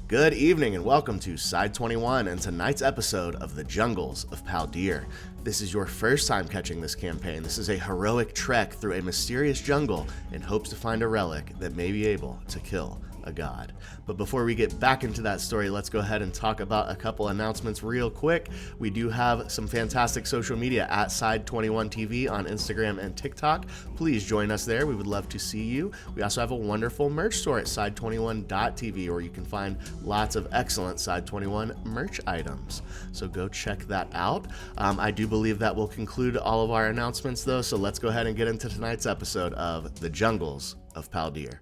Good evening and welcome to Side 21 and tonight's episode of The Jungles of Paldir. This is your first time catching this campaign. This is a heroic trek through a mysterious jungle in hopes to find a relic that may be able to kill a god. But before we get back into that story, let's go ahead and talk about a couple announcements real quick. We do have some fantastic social media at Side21TV on Instagram and TikTok. Please join us there. We would love to see you. We also have a wonderful merch store at Side21.tv where you can find lots of excellent Side21 merch items. So go check that out. I do believe that will conclude all of our announcements though, so let's go ahead and get into tonight's episode of The Jungles of Paldir.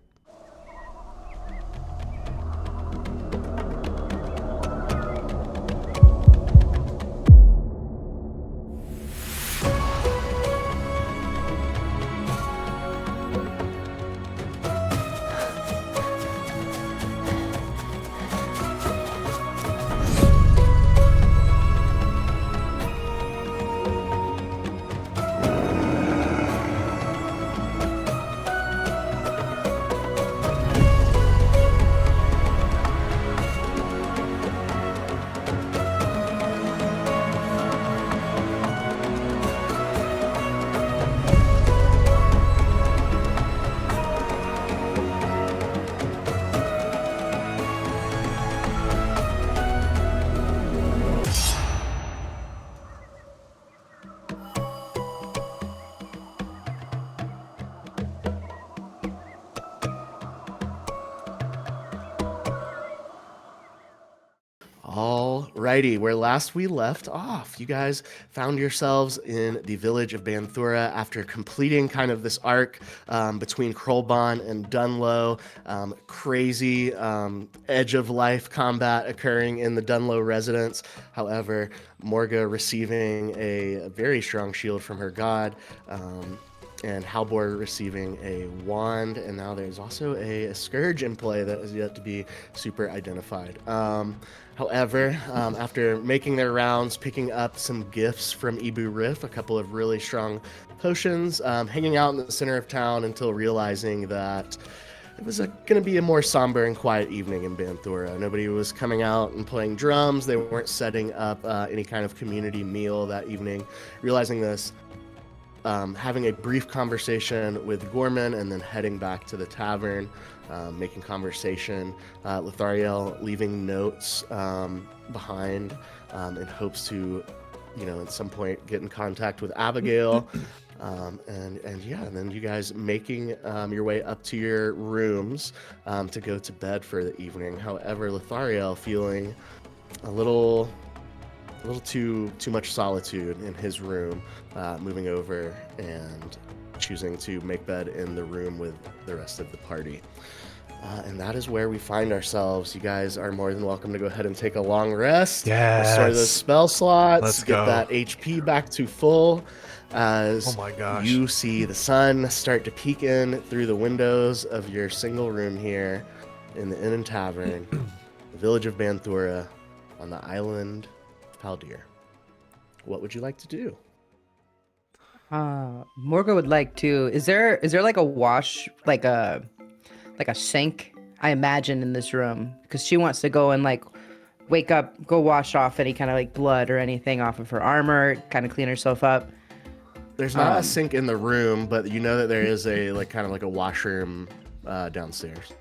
Alrighty, where last we left off, you guys found yourselves in the village of Banthura after completing kind of this arc between Krolban and Dunlow. Crazy edge of life combat occurring in the Dunlow residence. However, Morga receiving a very strong shield from her god. And Halbor receiving a wand, and now there's also a scourge in play that is yet to be super identified. However, after making their rounds, picking up some gifts from Ibu Riff, a couple of really strong potions, hanging out in the center of town until realizing that it was going to be a more somber and quiet evening in Banthura. Nobody was coming out and playing drums. They weren't setting up any kind of community meal that evening. Realizing this, having a brief conversation with Gorman and then heading back to the tavern, making conversation. Lothariel leaving notes behind in hopes to, at some point get in contact with Abigail. And then you guys making your way up to your rooms to go to bed for the evening. However, Lothariel feeling a little too much solitude in his room, moving over and choosing to make bed in the room with the rest of the party. And that is where we find ourselves. You guys are more than welcome to go ahead and take a long rest. Yes. Restore those spell slots. Let's get go. that HP back to full. As Oh my gosh. you see the sun start to peek in through the windows of your single room here in the Inn and Tavern, the village of Banthura on the island of Paldir. What would you like to do? Morga would like to. Is there like a wash, like a sink? I imagine in this room because she wants to go and like wake up, go wash off any kind of like blood or anything off of her armor, kind of clean herself up. There's not a sink in the room, but you know that there is a kind of like a washroom downstairs.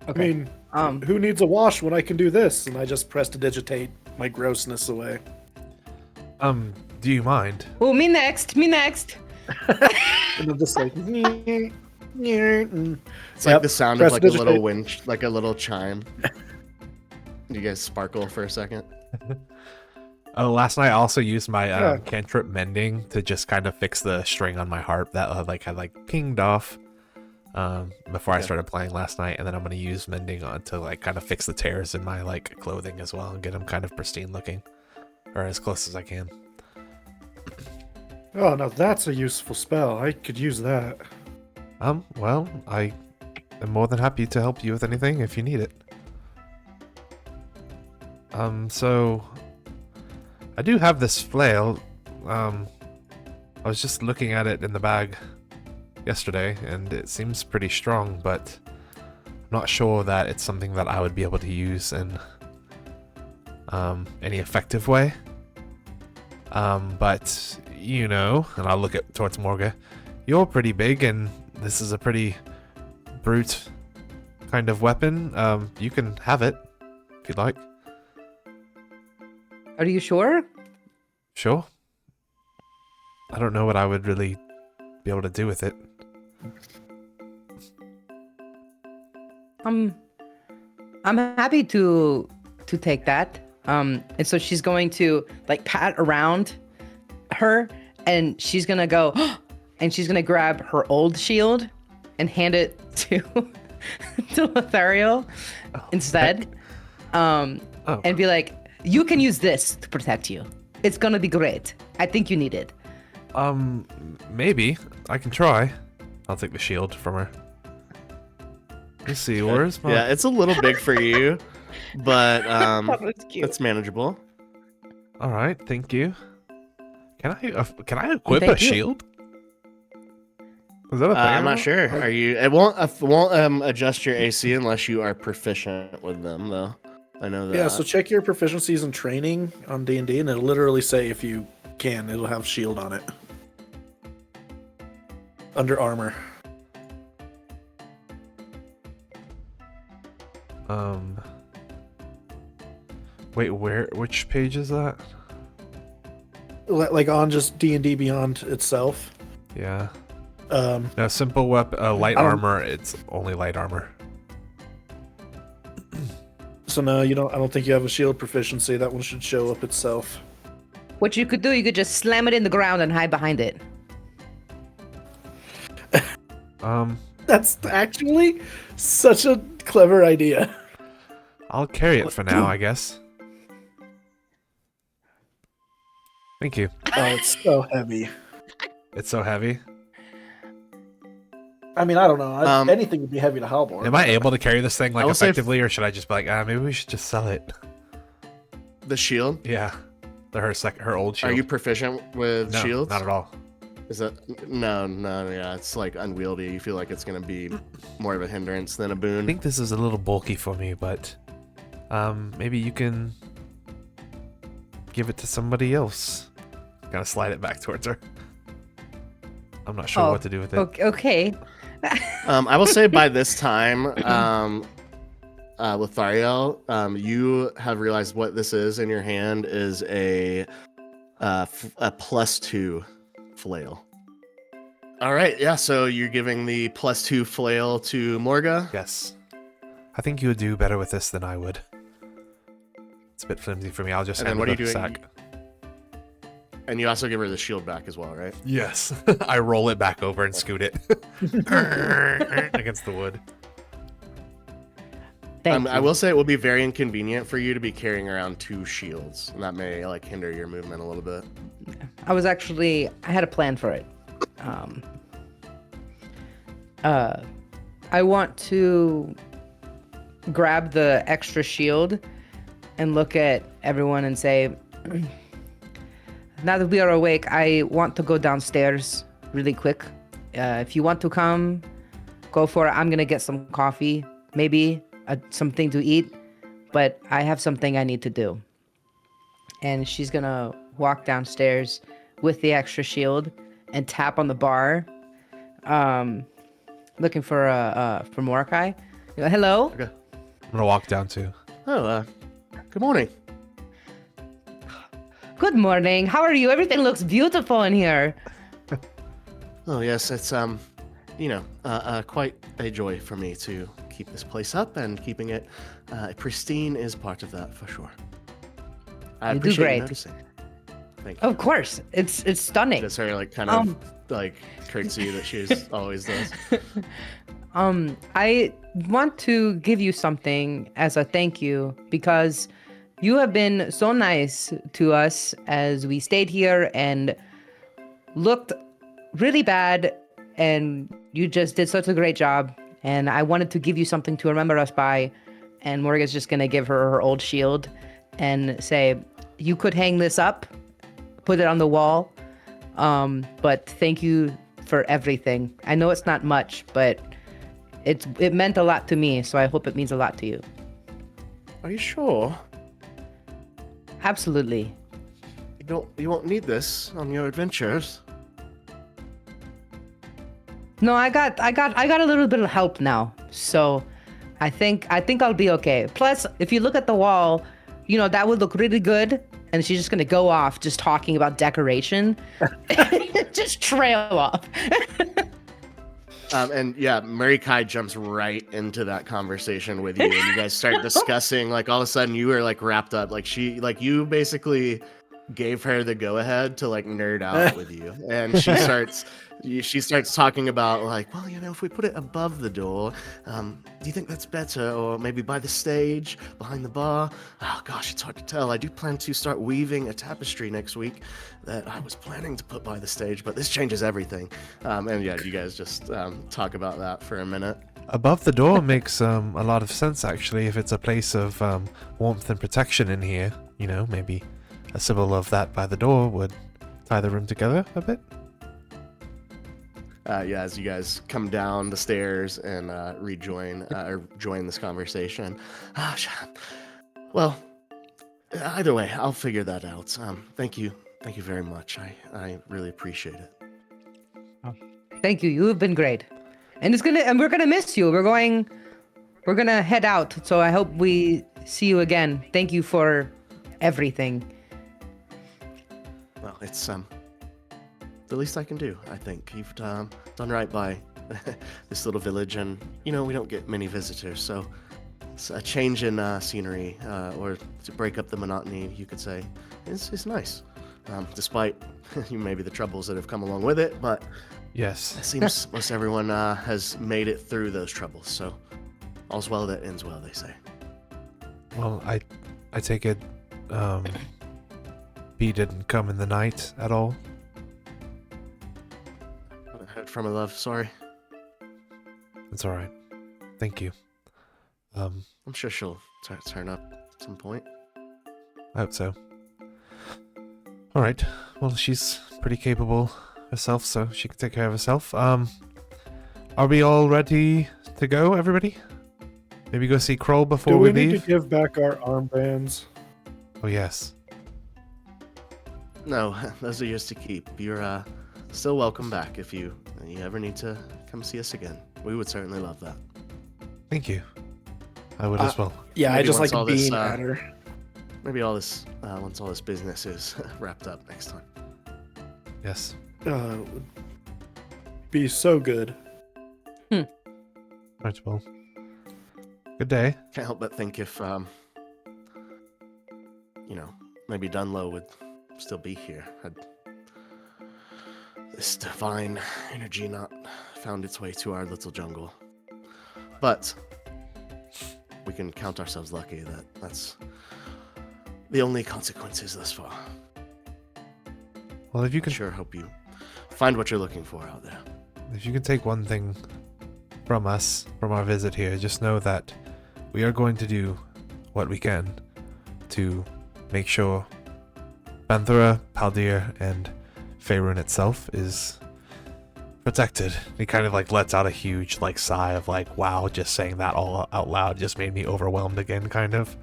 Okay. I mean, who needs a wash when I can do this? And I just prestidigitate my grossness away. Do you mind? Oh, me next. And I'm just like, It's like the sound of like a little winch, like a little chime. You guys sparkle for a second. Oh, last night I also used my cantrip mending to just kind of fix the string on my harp that had pinged off before I started playing last night, and then I'm going to use mending on to like kind of fix the tears in my like clothing as well and get them kind of pristine looking, or as close as I can. oh, now that's a useful spell. I could use that. Well, I am more than happy to help you with anything if you need it. So I do have this flail. I was just looking at it in the bag yesterday, and it seems pretty strong, but not sure that it's something that I would be able to use in any effective way. But you know, and I'll look towards Morga. You're pretty big, and this is a pretty brute kind of weapon. You can have it if you'd like. Are you sure? Sure. I don't know what I would really be able to do with it. I'm happy to take that. And so she's going to like pat around her, and she's gonna go, and she's gonna grab her old shield and hand it to to Lothario instead, and be like, "You can use this to protect you. It's gonna be great. I think you need it." Maybe I can try. I'll take the shield from her. Let's see, where's my... Yeah, it's a little big for you, but That was cute. it's manageable. All right, thank you. Can I equip Thank a you. shield? Is that a thing? I'm not sure. Are you? It won't adjust your AC unless you are proficient with them, though. I know that. Yeah, so check your proficiencies and training on D&D, and it'll literally say if you can, it'll have shield on it. Under armor. Wait, which page is that? Like on just D&D Beyond itself. Yeah. Um, No, simple weapon, light I don't- armor. It's only light armor. so no, you don't. I don't think you have a shield proficiency. That one should show up itself. What you could do, you could just slam it in the ground and hide behind it. That's actually such a clever idea. I'll carry it for now, I guess. Thank you. Oh, it's so heavy. It's so heavy. I mean, I don't know. Um, Anything would be heavy to Halborn. Am I able to carry this thing like I will say effectively, or should I just be like, maybe we should just sell it? The shield. Yeah, her old shield. Are you proficient with No, shields? not at all. Is that no? Yeah, it's like unwieldy. You feel like it's gonna be more of a hindrance than a I boon. think this is a little bulky for me, but maybe you can give it to somebody else. Kind of slide it back towards her. I'm not sure what to do with it. Okay. I will say by this time, Lothario, you have realized what this is in your hand is a +2 flail. All right, yeah. So you're giving the +2 flail to Morga. Yes. I think you would do better with this than I would. It's a bit flimsy for me. I'll just And then hand what it are you the doing? sack. And you also give her the shield back as well, right? Yes. I roll it back over and scoot it against the wood. Thank I you. will say it will be very inconvenient for you to be carrying around 2 shields, and that may like hinder your movement a little bit. I had a plan for it. I want to grab the extra shield and look at everyone and say, now that we are awake, I want to go downstairs really quick. If you want to come, go for it. I'm going to get some coffee, maybe something to eat, but I have something I need to do. And she's going to walk downstairs with the extra shield and tap on the bar, looking for Mordecai. Hello? Okay. I'm gonna walk down too. Oh, good morning. Good morning. How are you? Everything looks beautiful in here. Oh yes, it's quite a joy for me to keep this place up, and keeping it pristine is part of that for sure. I You do appreciate great. you noticing. Thank you. Of course. It's stunning. Just her like kind of like curtsy that she's always does. I want to give you something as a thank you because you have been so nice to us as we stayed here and looked really bad, and you just did such a great job. And I wanted to give you something to remember us by. And Morgan's just gonna give her old shield and say, you could hang this up, put it on the wall. But thank you for everything. I know it's not much, but it meant a lot to me, so I hope it means a lot to you. Are you sure? Absolutely. You won't need this on your adventures. No, I got a little bit of help now, so I think I'll be okay. Plus, if you look at the wall, that would look really good. And she's just gonna go off, just talking about decoration, just trail off. And yeah, Mary Kai jumps right into that conversation with you, and you guys start discussing. Like all of a sudden, you were like wrapped up. Like you basically gave her the go ahead to like nerd out with you, and she starts talking about like, well, if we put it above the door, do you think that's better, or maybe by the stage, behind the bar? Oh gosh, it's hard to tell. I do plan to start weaving a tapestry next week that I was planning to put by the stage, but this changes everything. And yeah, you guys just talk about that for a minute. Above the door makes a lot of sense, actually. If it's a place of warmth and protection in here, maybe a symbol of that by the door would tie the room together a bit. Yeah, as you guys come down the stairs and join this conversation. Well, either way, I'll figure that out. Thank you very much. I really appreciate it. Thank you. You've been great, and we're gonna miss you. We're gonna head out. So I hope we see you again. Thank you for everything. Well, it's the least I can do, I think. You've done right by this little village, and we don't get many visitors, so it's a change in scenery, or to break up the monotony, you could say, it's nice. Despite maybe the troubles that have come along with it, but yes, it seems most everyone has made it through those troubles, so all's well that ends well, they say. Well, I take it B didn't come in the night at all. Heard from her, love. Sorry. It's all right. Thank you. I'm sure she'll turn up at some point. I hope so. All right. Well, she's pretty capable herself, so she can take care of herself. Are we all ready to go, everybody? Maybe go see Kroll before Do we leave? need to give back our armbands? Oh, yes. No, those are yours to keep. You're still welcome back if you ever need to come see us again. We would certainly love that. Thank you. I would as well. Yeah, Maybe I just once like all being this, at her. Maybe once all this business is wrapped up next time. Yes. It would be so good. Right, well. Good day. Can't help but think if maybe Dunlow would still be here had this divine energy not found its way to our little jungle. But we can count ourselves lucky that that's the only consequences thus far. Well, if you can Sure hope you find what you're looking for out there. If you can take one thing from us, from our visit here, just know that we are going to do what we can to make sure Banthura, Paldir, and Faerun itself is protected. He kind of lets out a huge sigh of wow, just saying that all out loud just made me overwhelmed again, kind of.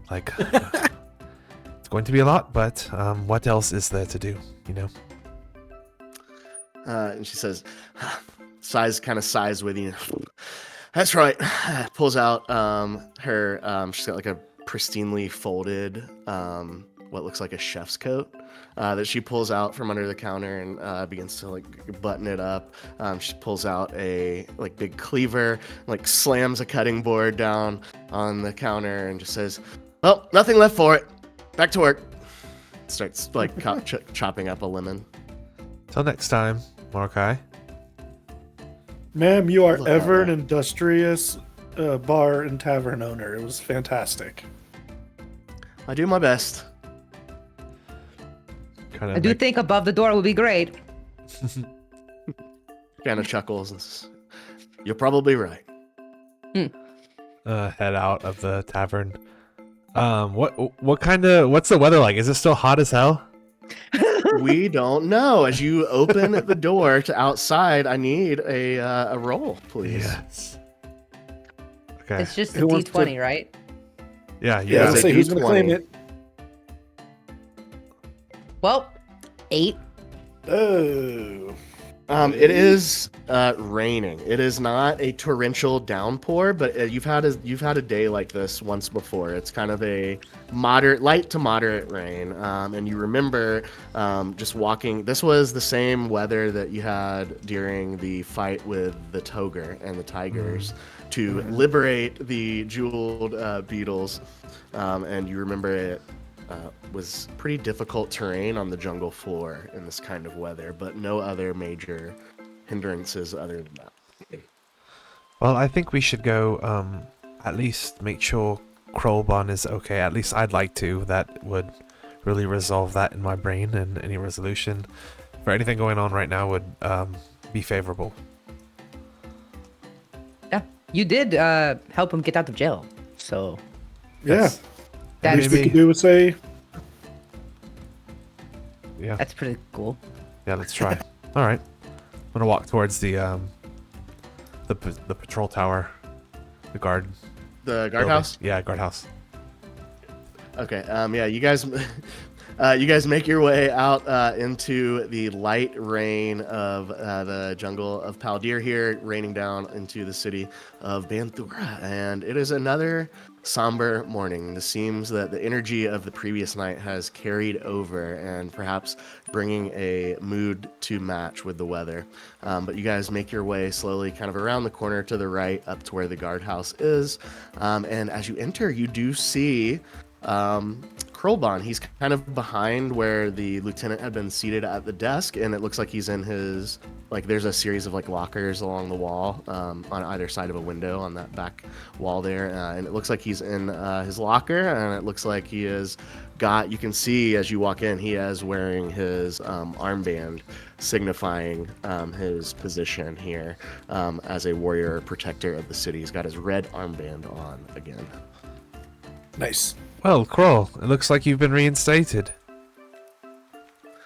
It's going to be a lot, but what else is there to do, And she says, sighs with you. That's right. Pulls out her, she's got a pristinely folded, what looks like a chef's coat that she pulls out from under the counter and begins to button it up. She pulls out a big cleaver, slams a cutting board down on the counter and just says, well, nothing left for it. Back to work. Starts chopping up a lemon. Till next time, Mordecai. Ma'am, you are Look ever at an that. industrious bar and tavern owner. It was fantastic. I do my best. I do think above the door would be great. Kind of chuckles and says, you're probably right. Head out of the tavern. What's the weather like? Is it still hot as hell? We don't know. As you open the door to outside, I need a roll, please. Yes. Okay. It's just a Who wants D20, to- right? Yeah, Yeah, It's let's a say who's gonna claim D20. it. Well, 8. Oh. It is raining. It is not a torrential downpour, but you've had a day like this once before. It's kind of a light to moderate rain, and you remember just walking. This was the same weather that you had during the fight with the Toger and the Tigers to liberate the jeweled beetles, and you remember it. Was pretty difficult terrain on the jungle floor in this kind of weather, but no other major hindrances other than that. Well, I think we should go, at least make sure Krollbon is okay. At least I'd like to. That would really resolve that in my brain, and any resolution for anything going on right now would be favorable. Yeah. You did help him get out of jail. So Yeah. That's- At least we Maybe- could do is say, Yeah, that's pretty cool. yeah. Let's try. All right. I'm gonna walk towards the patrol tower, the guard. The building. guardhouse. Yeah, guardhouse. Okay. Yeah. You guys. You guys make your way out into the light rain of the jungle of Paldir here, raining down into the city of Banthura, and it is another somber morning. It seems that the energy of the previous night has carried over, and perhaps bringing a mood to match with the weather. But you guys make your way slowly, kind of around the corner to the right, up to where the guardhouse is, and as you enter, you do see. Krollbon, he's kind of behind where the lieutenant had been seated at the desk, and it looks like he's in his, like, there's a series of like lockers along the wall on either side of a window on that back wall there, and it looks like he's in his locker, and it looks like he is you can see as you walk in, he is wearing his armband signifying his position here as a warrior protector of the city. He's got his red armband on again. nice. Well, Kroll, it looks like you've been reinstated.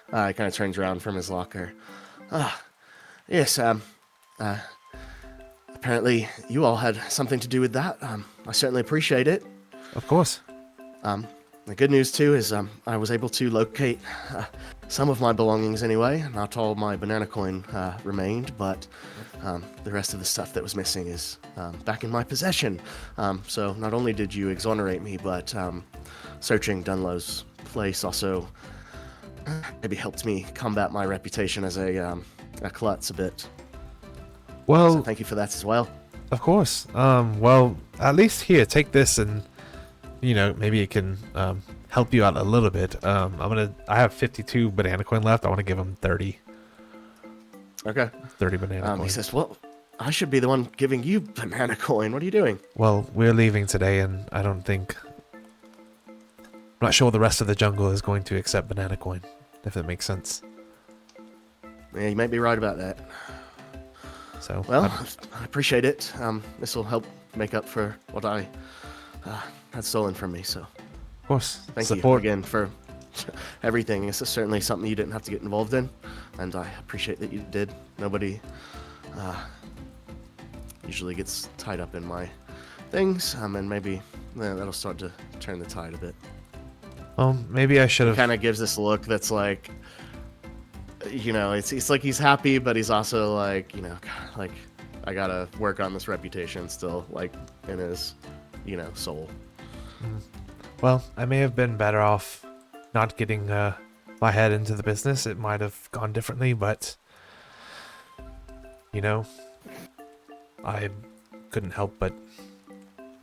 He kind of turns around from his locker. Yes, apparently you all had something to do with that. I certainly appreciate it. Of course. The good news, too, is I was able to locate some of my belongings anyway. Not all my banana coin remained, but the rest of the stuff that was missing is back in my possession. So not only did you exonerate me, but searching Dunlow's place also maybe helped me combat my reputation as a klutz a bit. Well, So thank you for that as well. of course. Well, at least here, take this, and maybe it can help you out a little bit. I have 52 banana coin left. I want to give him 30 Okay. 30 banana He coin. says, well, I should be the one giving you banana coin. What are you doing? Well, we're leaving today, and I don't think. I'm not sure the rest of the jungle is going to accept banana coin, if that makes sense. Yeah, you might be right about that. So, Well, I appreciate it. This will help make up for what I had stolen from me. So of course, thank you support. again for everything. This is certainly something you didn't have to get involved in, and I appreciate that you did. Nobody usually gets tied up in my things, and maybe that'll start to turn the tide a bit. Maybe I should have. Kind of gives this look that's like, it's like he's happy, but he's also like, God, like I gotta work on this reputation still, like in his, soul. Well, I may have been better off not getting my head into the business. It might have gone differently, but I couldn't help but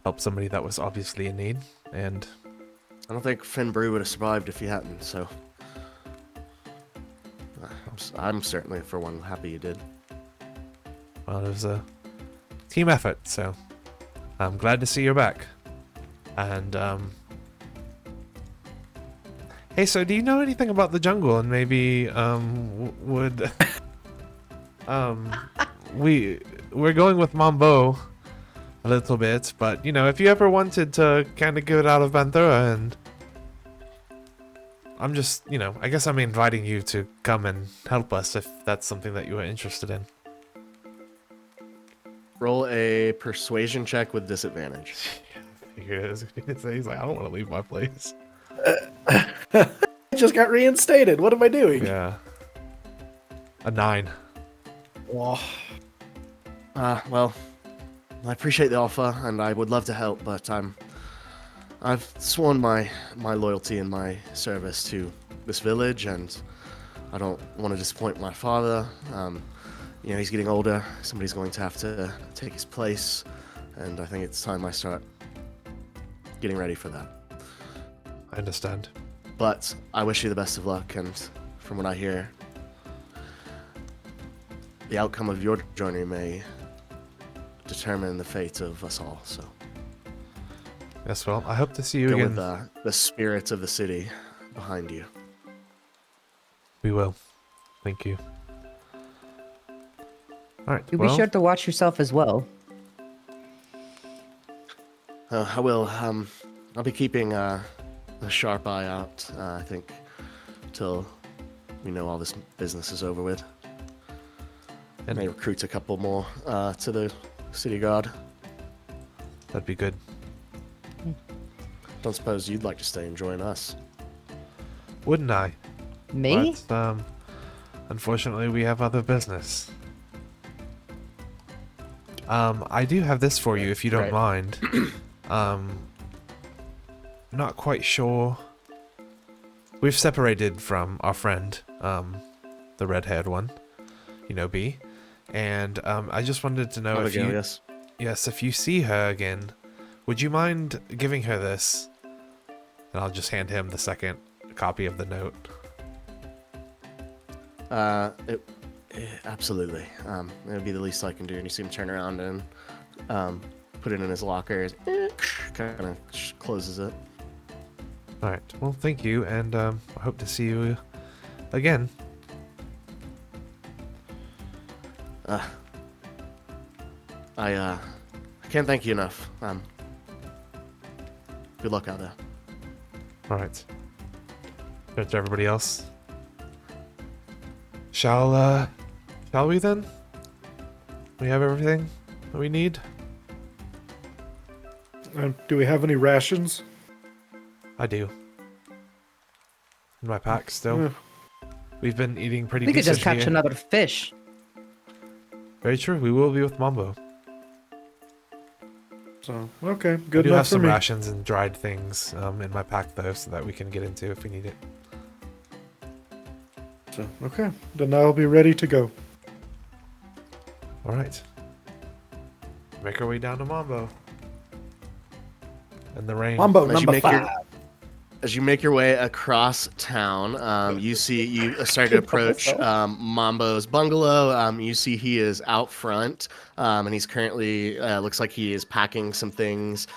help somebody that was obviously in need, and I don't think Finn Brew would have survived if he hadn't. So I'm certainly, for one, happy you did. well, it was a team effort. So I'm glad to see you're back. And hey, so do you know anything about the jungle? And maybe would we're going with Mambo a little bit, but if you ever wanted to kind of get out of Banthura, and I'm just I guess I'm inviting you to come and help us if that's something that you are interested in. Roll a persuasion check with disadvantage. He's like, I don't want to leave my place. I just got reinstated. What am I doing? Yeah. A 9. Oh, Well, I appreciate the offer, and I would love to help, but I've sworn my loyalty and my service to this village, and I don't want to disappoint my father. He's getting older. Somebody's going to have to take his place, and I think it's time I start getting ready for that. I understand. But I wish you the best of luck, and from what I hear, the outcome of your journey may determine the fate of us all. So Yes, well, I hope to see you go again. with the spirit of the city behind you. We will. Thank you. All right. You Well, be sure to watch yourself as well. I will. I'll be keeping a sharp eye out. I think till we know all this business is over with. And may recruit a couple more to the city guard. that'd be good. Don't suppose you'd like to stay and join us? Wouldn't I? Me? But, unfortunately, we have other business. I do have this for you if you don't mind. Not quite sure. We've separated from our friend, the red-haired one, B. And I just wanted to know if you, yes. if you see her again, would you mind giving her this? And I'll just hand him the second copy of the note. Absolutely. It would be the least I can do. And you see him turn around and put it in his locker. Kind of closes it. All right. Well, thank you, and I hope to see you again. I can't thank you enough. Good luck out there. All right. Good to everybody else. Shall we then? We have everything that we need? do we have any rations? I do. In my pack still. Yeah. We've been eating pretty We could decent just catch here. another fish. Very true. We will be with Mambo. So okay, I good do enough have for some me. rations and dried things in my pack though, so that we can get into if we need it. So okay, then I'll be ready to go. All right. Make our way down to Mambo. In the rain. Mambo As you number make 5. your- As you make your way across town, you start to approach Mambo's bungalow. You see he is out front, and he's currently looks like he is packing some things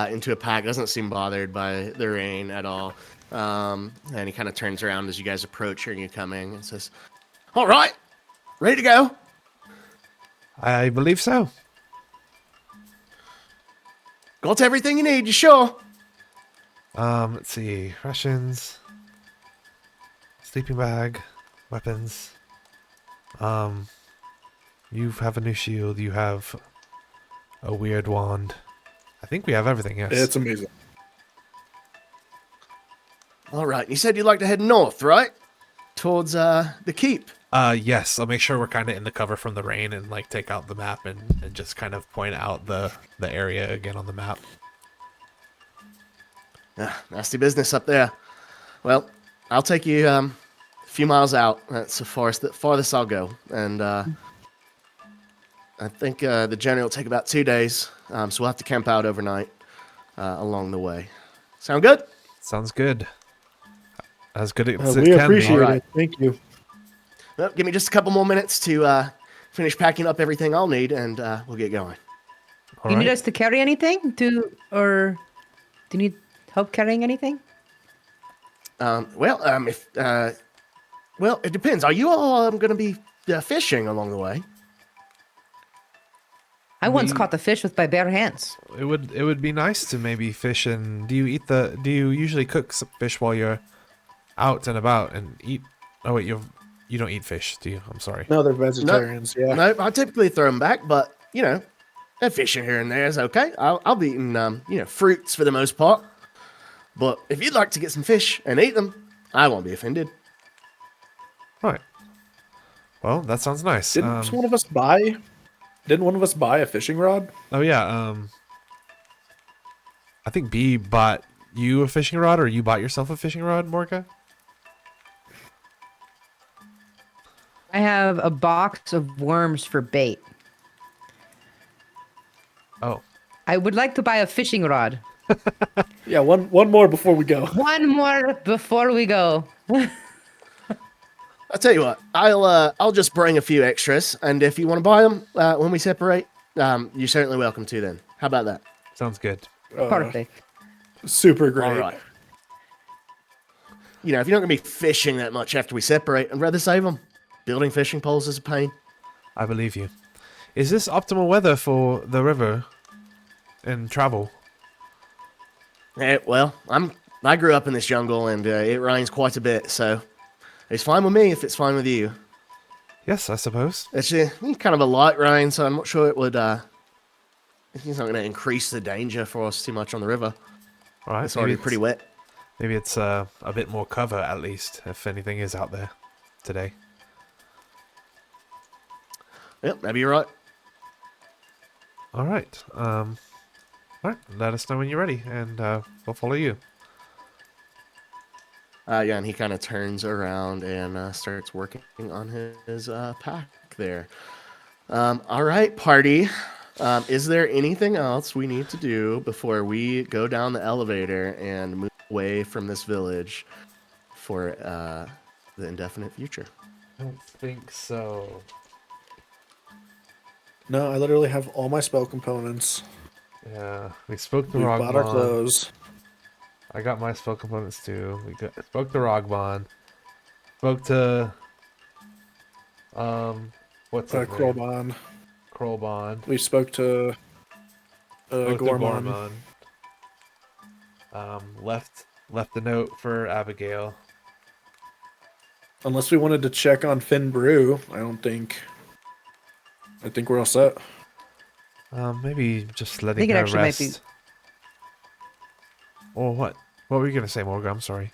into a pack. Doesn't seem bothered by the rain at all. And he kind of turns around as you guys approach, hearing you coming, and says, "All right, ready to go? I believe so. Got everything you need, you sure?" Let's see. Rations. Sleeping bag. Weapons. You have a new shield. You have a weird wand. I think we have everything, yes. It's amazing. All right. You said you'd like to head north, right? Towards the keep. Yes. I'll make sure we're kind of in the cover from the rain and like take out the map and just kind of point out the area again on the map. Nasty business up there. Well, I'll take you a few miles out. That's the farthest I'll go. And I think the journey will take about 2 days. So we'll have to camp out overnight along the way. Sound good? Sounds good. As good as it We can appreciate be. Alright. it. Thank you. Well, give me just a couple more minutes to finish packing up everything I'll need, and we'll get going. All Do you need right. us to carry anything? Or do you need help carrying anything? Well, it depends. Are you all going to be fishing along the way? I once caught the fish with my bare hands. It would be nice to maybe fish and do you usually cook some fish while you're out and about and eat? Oh wait, you don't eat fish, do you? I'm sorry. No, they're vegetarians. Yeah. No, I typically throw them back, but Fishing here and there is okay. I'll be eating, fruits for the most part. But if you'd like to get some fish and eat them, I won't be offended. Right. Well, that sounds nice. Didn't one of us buy? Didn't one of us buy a fishing rod? Oh yeah. I think B bought you a fishing rod, or you bought yourself a fishing rod, Morga. I have a box of worms for bait. Oh. I would like to buy a fishing rod. Yeah, one more before we go. One more before we go. I'll tell you what. I'll just bring a few extras, and if you want to buy them when we separate, you're certainly welcome to. Then, how about that? Sounds good. Perfect. Super great. All right. If you're not going to be fishing that much after we separate, I'd rather save them. Building fishing poles is a pain. I believe you. Is this optimal weather for the river and travel? Well, I grew up in this jungle, and it rains quite a bit, so it's fine with me if it's fine with you. Yes, I suppose. It's kind of a light rain, so I'm not sure it would. It's not going to increase the danger for us too much on the river. All right. It's already pretty wet. Maybe it's a bit more cover, at least, if anything is out there today. Yep, maybe you're right. All right. All right. Let us know when you're ready, and we'll follow you. Yeah, and he kind of turns around and starts working on his pack there. All right, party. Is there anything else we need to do before we go down the elevator and move away from this village for the indefinite future? I don't think so. No, I literally have all my spell components. Yeah, we spoke to We bought our Rogbon. clothes. I got my spell components too. Spoke to Rogbon. Spoke to what's his name? Krolbon. Krolbon. We spoke to Spoke to Gormon. Left a note for Abigail. Unless we wanted to check on Finn Brew, I think we're all set. Maybe just I letting think it her actually might rest. Or what? What were you gonna say, Morgan? I'm sorry.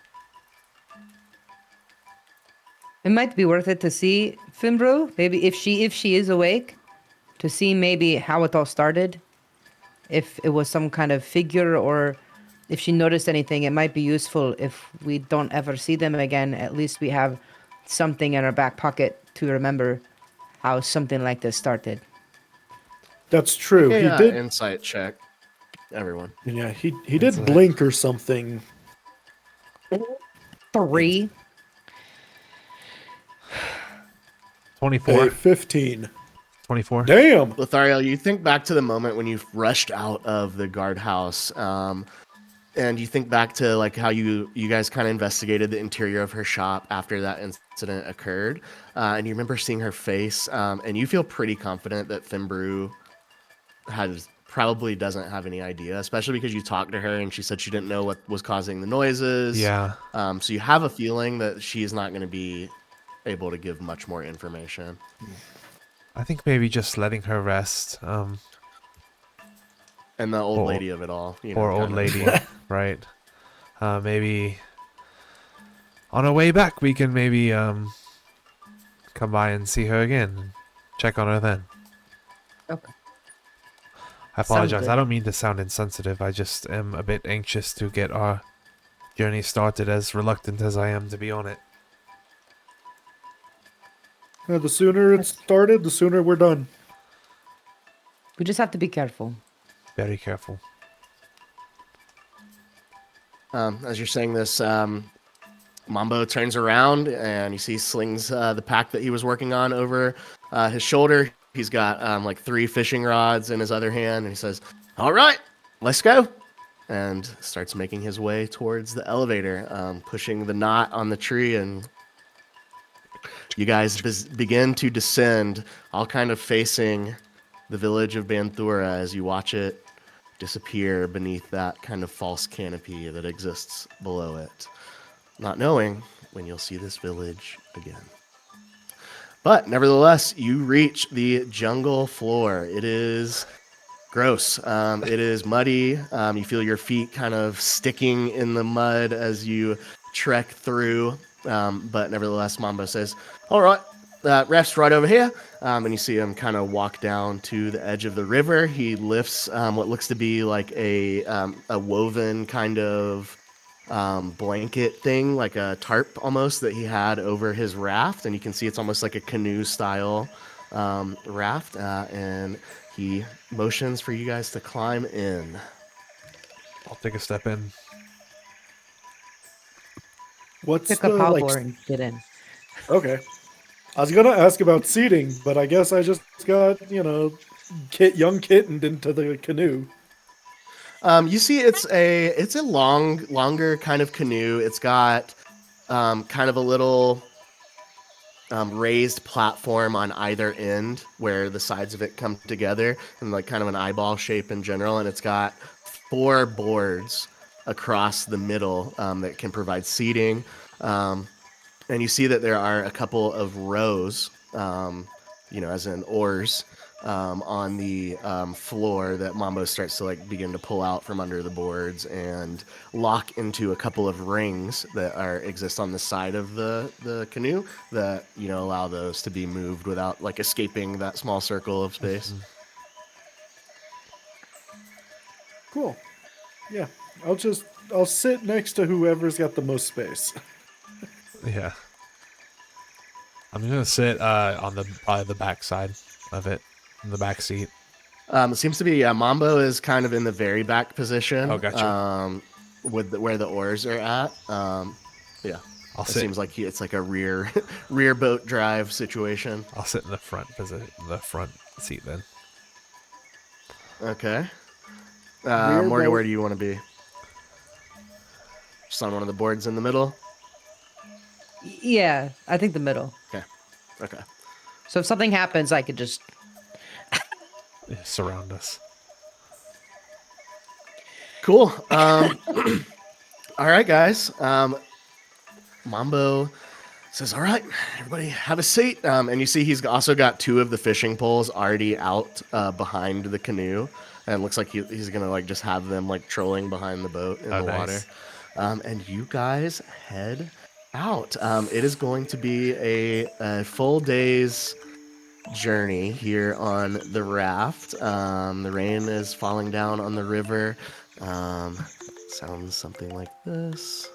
It might be worth it to see Fimbro. Maybe if she is awake, to see maybe how it all started. If it was some kind of figure, or if she noticed anything, it might be useful. If we don't ever see them again, at least we have something in our back pocket to remember how something like this started. That's true. Okay, He did. insight check, everyone. Yeah, he Insight. did blink or something. 3. 24. Hey, 15. 24. Damn. Lothariel, you think back to the moment when you rushed out of the guardhouse, and you think back to like how you guys kind of investigated the interior of her shop after that incident occurred, and you remember seeing her face, and you feel pretty confident that Fimbrew probably doesn't have any idea, especially because you talked to her and she said she didn't know what was causing the noises. Yeah. So you have a feeling that she is not going to be able to give much more information. I think maybe just letting her rest. And the old lady of it all. Poor old lady, right? Maybe on our way back we can maybe come by and see her again and check on her then. Okay. I apologize. good. I don't mean to sound insensitive. I just am a bit anxious to get our journey started, as reluctant as I am to be on it. The sooner it's started, the sooner we're done. We just have to be careful. Very careful. As you're saying this, Mambo turns around and you see slings the pack that he was working on over his shoulder. He's got like 3 fishing rods in his other hand, and he says, "All right, let's go," and starts making his way towards the elevator, pushing the knot on the tree, and you guys begin to descend, all kind of facing the village of Banthura as you watch it disappear beneath that kind of false canopy that exists below it, not knowing when you'll see this village again. But nevertheless, you reach the jungle floor. It is Gross. It is muddy. You feel your feet kind of sticking in the mud as you trek through. But nevertheless, Mambo says, "All right, rest right over here." And you see him kind of walk down to the edge of the river. He lifts what looks to be like a woven kind of blanket thing, like a tarp almost, that he had over his raft. And you can see it's almost like a canoe style raft. And he motions for you guys to climb in. I'll take a step in. What's Pick the up Paldir and get in. Okay. I was gonna ask about seating, but I guess I just got young kittened into the canoe. You see, it's a longer kind of canoe. It's got kind of a little raised platform on either end where the sides of it come together, and like kind of an eyeball shape in general. And it's got 4 boards across the middle that can provide seating. And you see that there are a couple of rows, as in oars, on the floor that Mambo starts to like begin to pull out from under the boards and lock into a couple of rings that exist on the side of the canoe that allow those to be moved without like escaping that small circle of space. Cool. Yeah. I'll sit next to whoever's got the most space. Yeah. I'm gonna sit on probably the back side of it, in the back seat. It seems to be Mambo is kind of in the very back position. Oh, gotcha. With where the oars are at. Yeah. I'll It sit. seems like it's like a rear boat drive situation. I'll sit in the front position, the front seat then. Okay. Rear Morgan, boat. where do you want to be? Just on one of the boards in the middle? Yeah, I think the middle. Okay. So if something happens, I could just. Yeah, surround us. Cool. All right, guys. Mambo says, "All right, everybody have a seat." And you see he's also got 2 of the fishing poles already out behind the canoe. And it looks like he's going to like just have them like trolling behind the boat in the water. And you guys head out. It is going to be a full day's journey here on the raft. The rain is falling down on the river. Sounds something like this.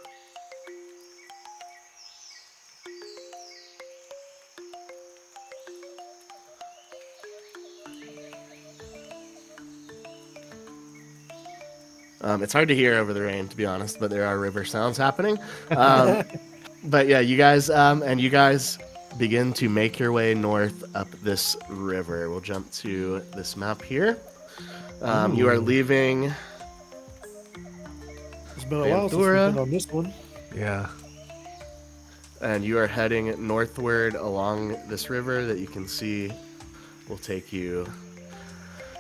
It's hard to hear over the rain, to be honest, but there are river sounds happening. But yeah, you guys begin to make your way north up this river. We'll jump to this map here. You are leaving It's been a while since we've Bandura. been on this one. Yeah. And you are heading northward along this river that you can see will take you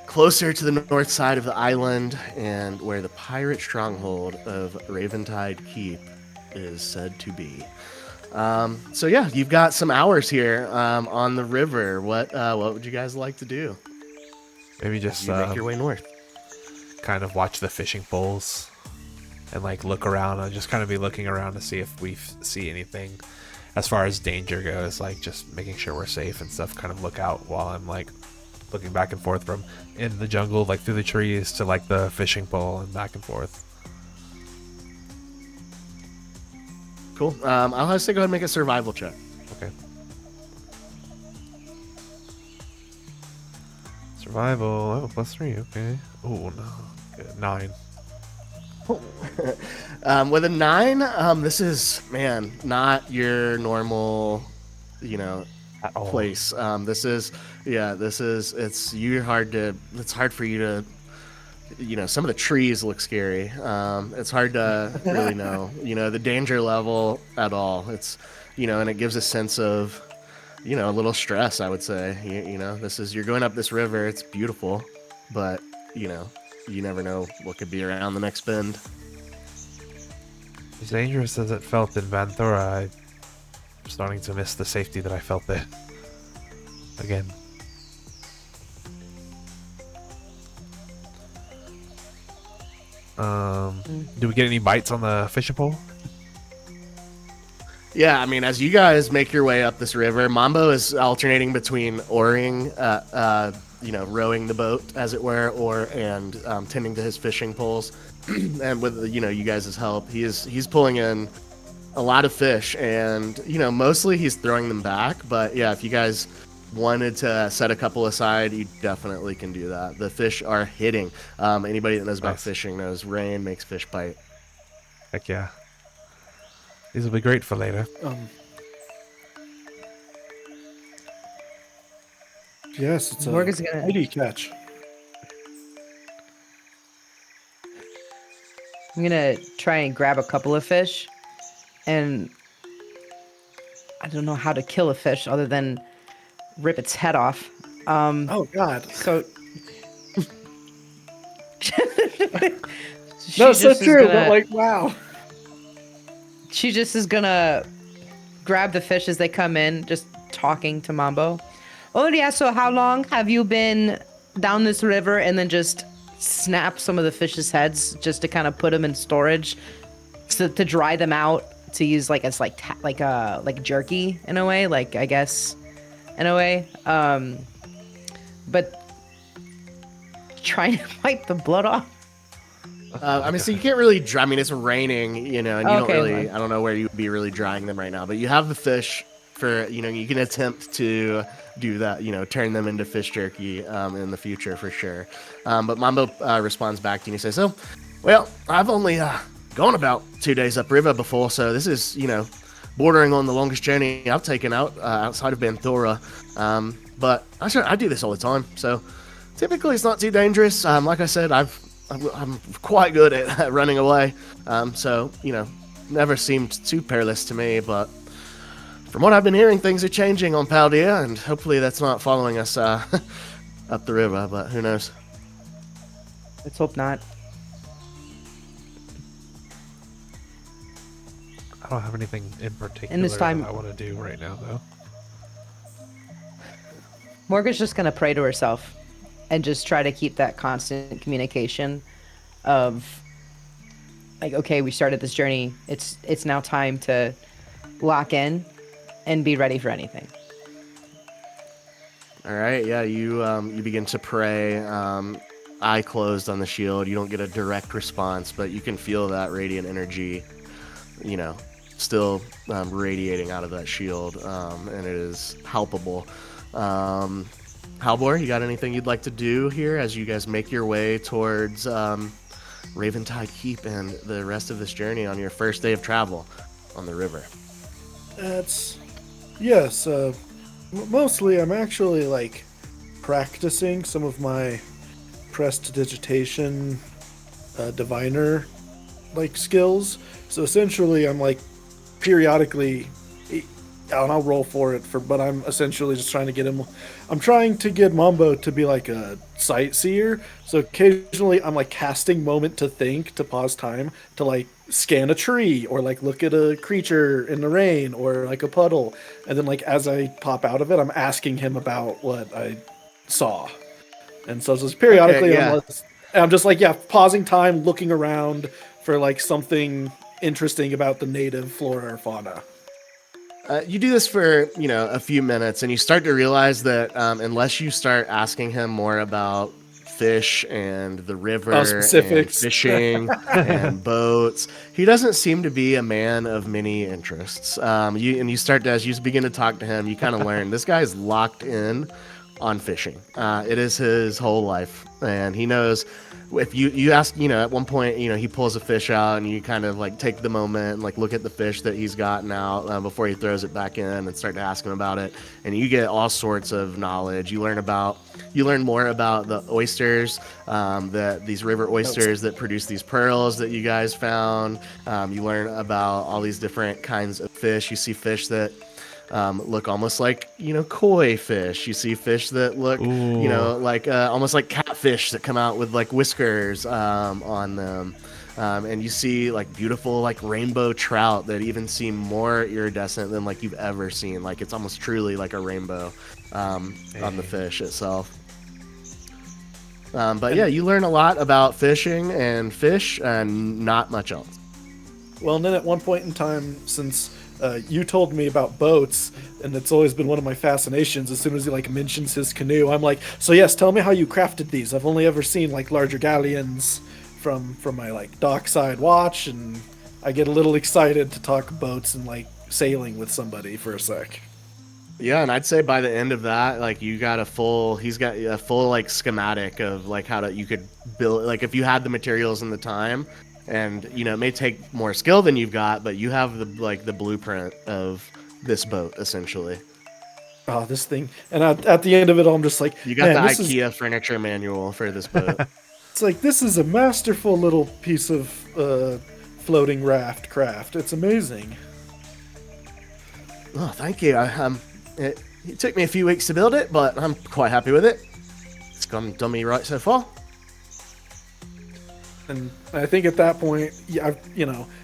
closer to the north side of the island and where the pirate stronghold of Raventide Keep is said to be. So yeah, you've got some hours here on the river. What would you guys like to do? Maybe As just you make your way north. kind of watch the fishing poles and like look around and just kind of be looking around to see if we see anything as far as danger goes, like just making sure we're safe and stuff. Kind of look out while I'm like looking back and forth from in the jungle, like through the trees to like the fishing pole and back and forth. Cool. I'll have to go ahead and make a survival check. Okay. Survival. Oh, +3. Okay. Oh no. Good. 9. With a 9, this is not your normal, At all. place. It's hard for you to, some of the trees look scary. It's hard to really know, the danger level at all. It's, and it gives a sense of, a little stress, I would say. You're going up this river. It's beautiful, but, you never know what could be around the next bend. As dangerous as it felt in Banthora, I'm starting to miss the safety that I felt there. Again. Do we get any bites on the fishing pole? Yeah, I mean, as you guys make your way up this river, Mambo is alternating between oaring, rowing the boat, as it were, and tending to his fishing poles. And with you guys' help, he's pulling in a lot of fish, and mostly he's throwing them back. But yeah, if you guys wanted to set a couple aside, you definitely can do that. The fish are hitting. Anybody that knows about Nice. fishing knows rain makes fish bite. Heck yeah. These will be great for later. Yes, it's Morgan's a gonna- mighty catch. I'm gonna try and grab a couple of fish, and I don't know how to kill a fish other than rip its head off. Oh God! So That's so just is true, gonna- but like, wow. she just is gonna grab the fish as they come in, just talking to Mambo. Oh yeah, so how long have you been down this river? And then just snap some of the fish's heads just to kind of put them in storage, to dry them out to use like as like jerky in a way, like I guess in a way. But trying to wipe the blood off. I mean, so you can't really dry. I mean, it's raining, and you don't Okay, really. fine. I don't know where you'd be really drying them right now, but you have the fish for. You can attempt to do that. Turn them into fish jerky in the future for sure. But Mambo responds back to you and he says, "So, well, I've only gone about 2 days upriver before, so this is bordering on the longest journey I've taken outside of Banthora. But I do this all the time, so typically it's not too dangerous. Like I said, I'm quite good at running away, so never seemed too perilous to me. But from what I've been hearing, things are changing on Paldir, and hopefully that's not following us up the river. But who knows?" Let's hope not. I don't have anything in particular And this time- that I want to do right now, though. Morgan's just gonna pray to herself and just try to keep that constant communication of like, okay, we started this journey. It's now time to lock in and be ready for anything. All right, yeah, you begin to pray. Eye closed on the shield. You don't get a direct response, but you can feel that radiant energy, still radiating out of that shield, and it is palpable. Halbor, you got anything you'd like to do here as you guys make your way towards Raventide Keep and the rest of this journey on your first day of travel on the river? Yes. Mostly, I'm actually like practicing some of my prestidigitation, diviner like skills. So essentially, I'm like periodically, and I'll roll for it. But I'm essentially just trying to get him. I'm trying to get Mambo to be like a sightseer. So occasionally, I'm like casting moment to think, to pause time, to like scan a tree or like look at a creature in the rain or like a puddle, and then like as I pop out of it, I'm asking him about what I saw. And so just periodically, Okay, yeah. I'm just like, pausing time, looking around for like something interesting about the native flora or fauna. You do this for a few minutes, and you start to realize that unless you start asking him more about fish and the river and Specifics. fishing and boats, he doesn't seem to be a man of many interests. As you begin to talk to him, you kind of learn this guy is locked in on fishing. It is his whole life, and he knows. If you ask, at one point, he pulls a fish out, and you kind of like take the moment and like look at the fish that he's gotten out before he throws it back in, and start to ask him about it, and you get all sorts of knowledge. You learn more about the oysters, these river oysters that produce these pearls that you guys found. You learn about all these different kinds of fish. You see fish that look almost like koi fish. You see fish that look like almost like catfish that come out with like whiskers on them, and you see like beautiful like rainbow trout that even seem more iridescent than like you've ever seen. Like it's almost truly like a rainbow on the fish itself. But yeah, you learn a lot about fishing and fish and not much else. Well, and then at one point in time, since you told me about boats, and it's always been one of my fascinations, as soon as he like mentions his canoe, I'm like, so yes, tell me how you crafted these. I've only ever seen like larger galleons from my like dockside watch, and I get a little excited to talk boats and like sailing with somebody for a sec. Yeah, and I'd say by the end of that, like he's got a full like schematic of like you could build, like if you had the materials and the time, and it may take more skill than you've got, but you have the blueprint of this boat essentially. Oh, this thing. And at the end of it all, I'm just like, You got man, the this IKEA furniture manual for this boat. it's like, this is a masterful little piece of floating raft craft. It's amazing. Oh, thank you. It took me a few weeks to build it, but I'm quite happy with it. It's done me right so far. And I think at that point, yeah,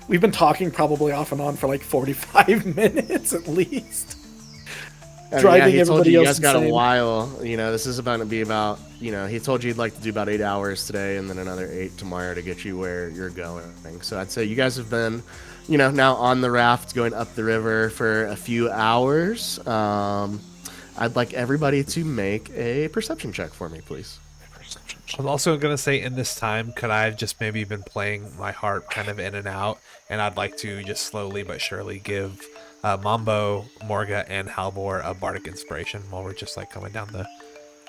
we've been talking probably off and on for like 45 minutes at least. Driving he told you else guys got insane. a while. This is about to be about, he told you he'd like to do about 8 hours today and then another 8 tomorrow to get you where you're going. So I'd say you guys have been, now on the raft going up the river for a few hours. I'd like everybody to make a perception check for me, please. I'm also going to say in this time, could I have just maybe been playing my harp kind of in and out, and I'd like to just slowly but surely give Mambo, Morga, and Halvor a bardic inspiration while we're just like coming down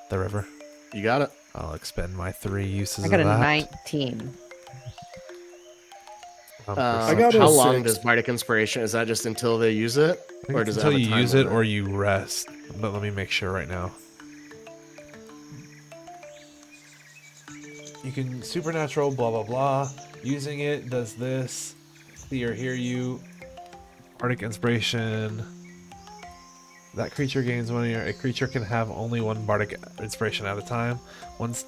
the river. You got it. I'll expend my 3 uses I got of a that. 19. I got a how long 6. does bardic inspiration? Is that just until they use it, or does until you use it or you rest? But let me make sure right now. You can supernatural, blah blah blah. Using it does this. See or hear you. Bardic inspiration. That creature gains one. A creature can have only one bardic inspiration at a time. Once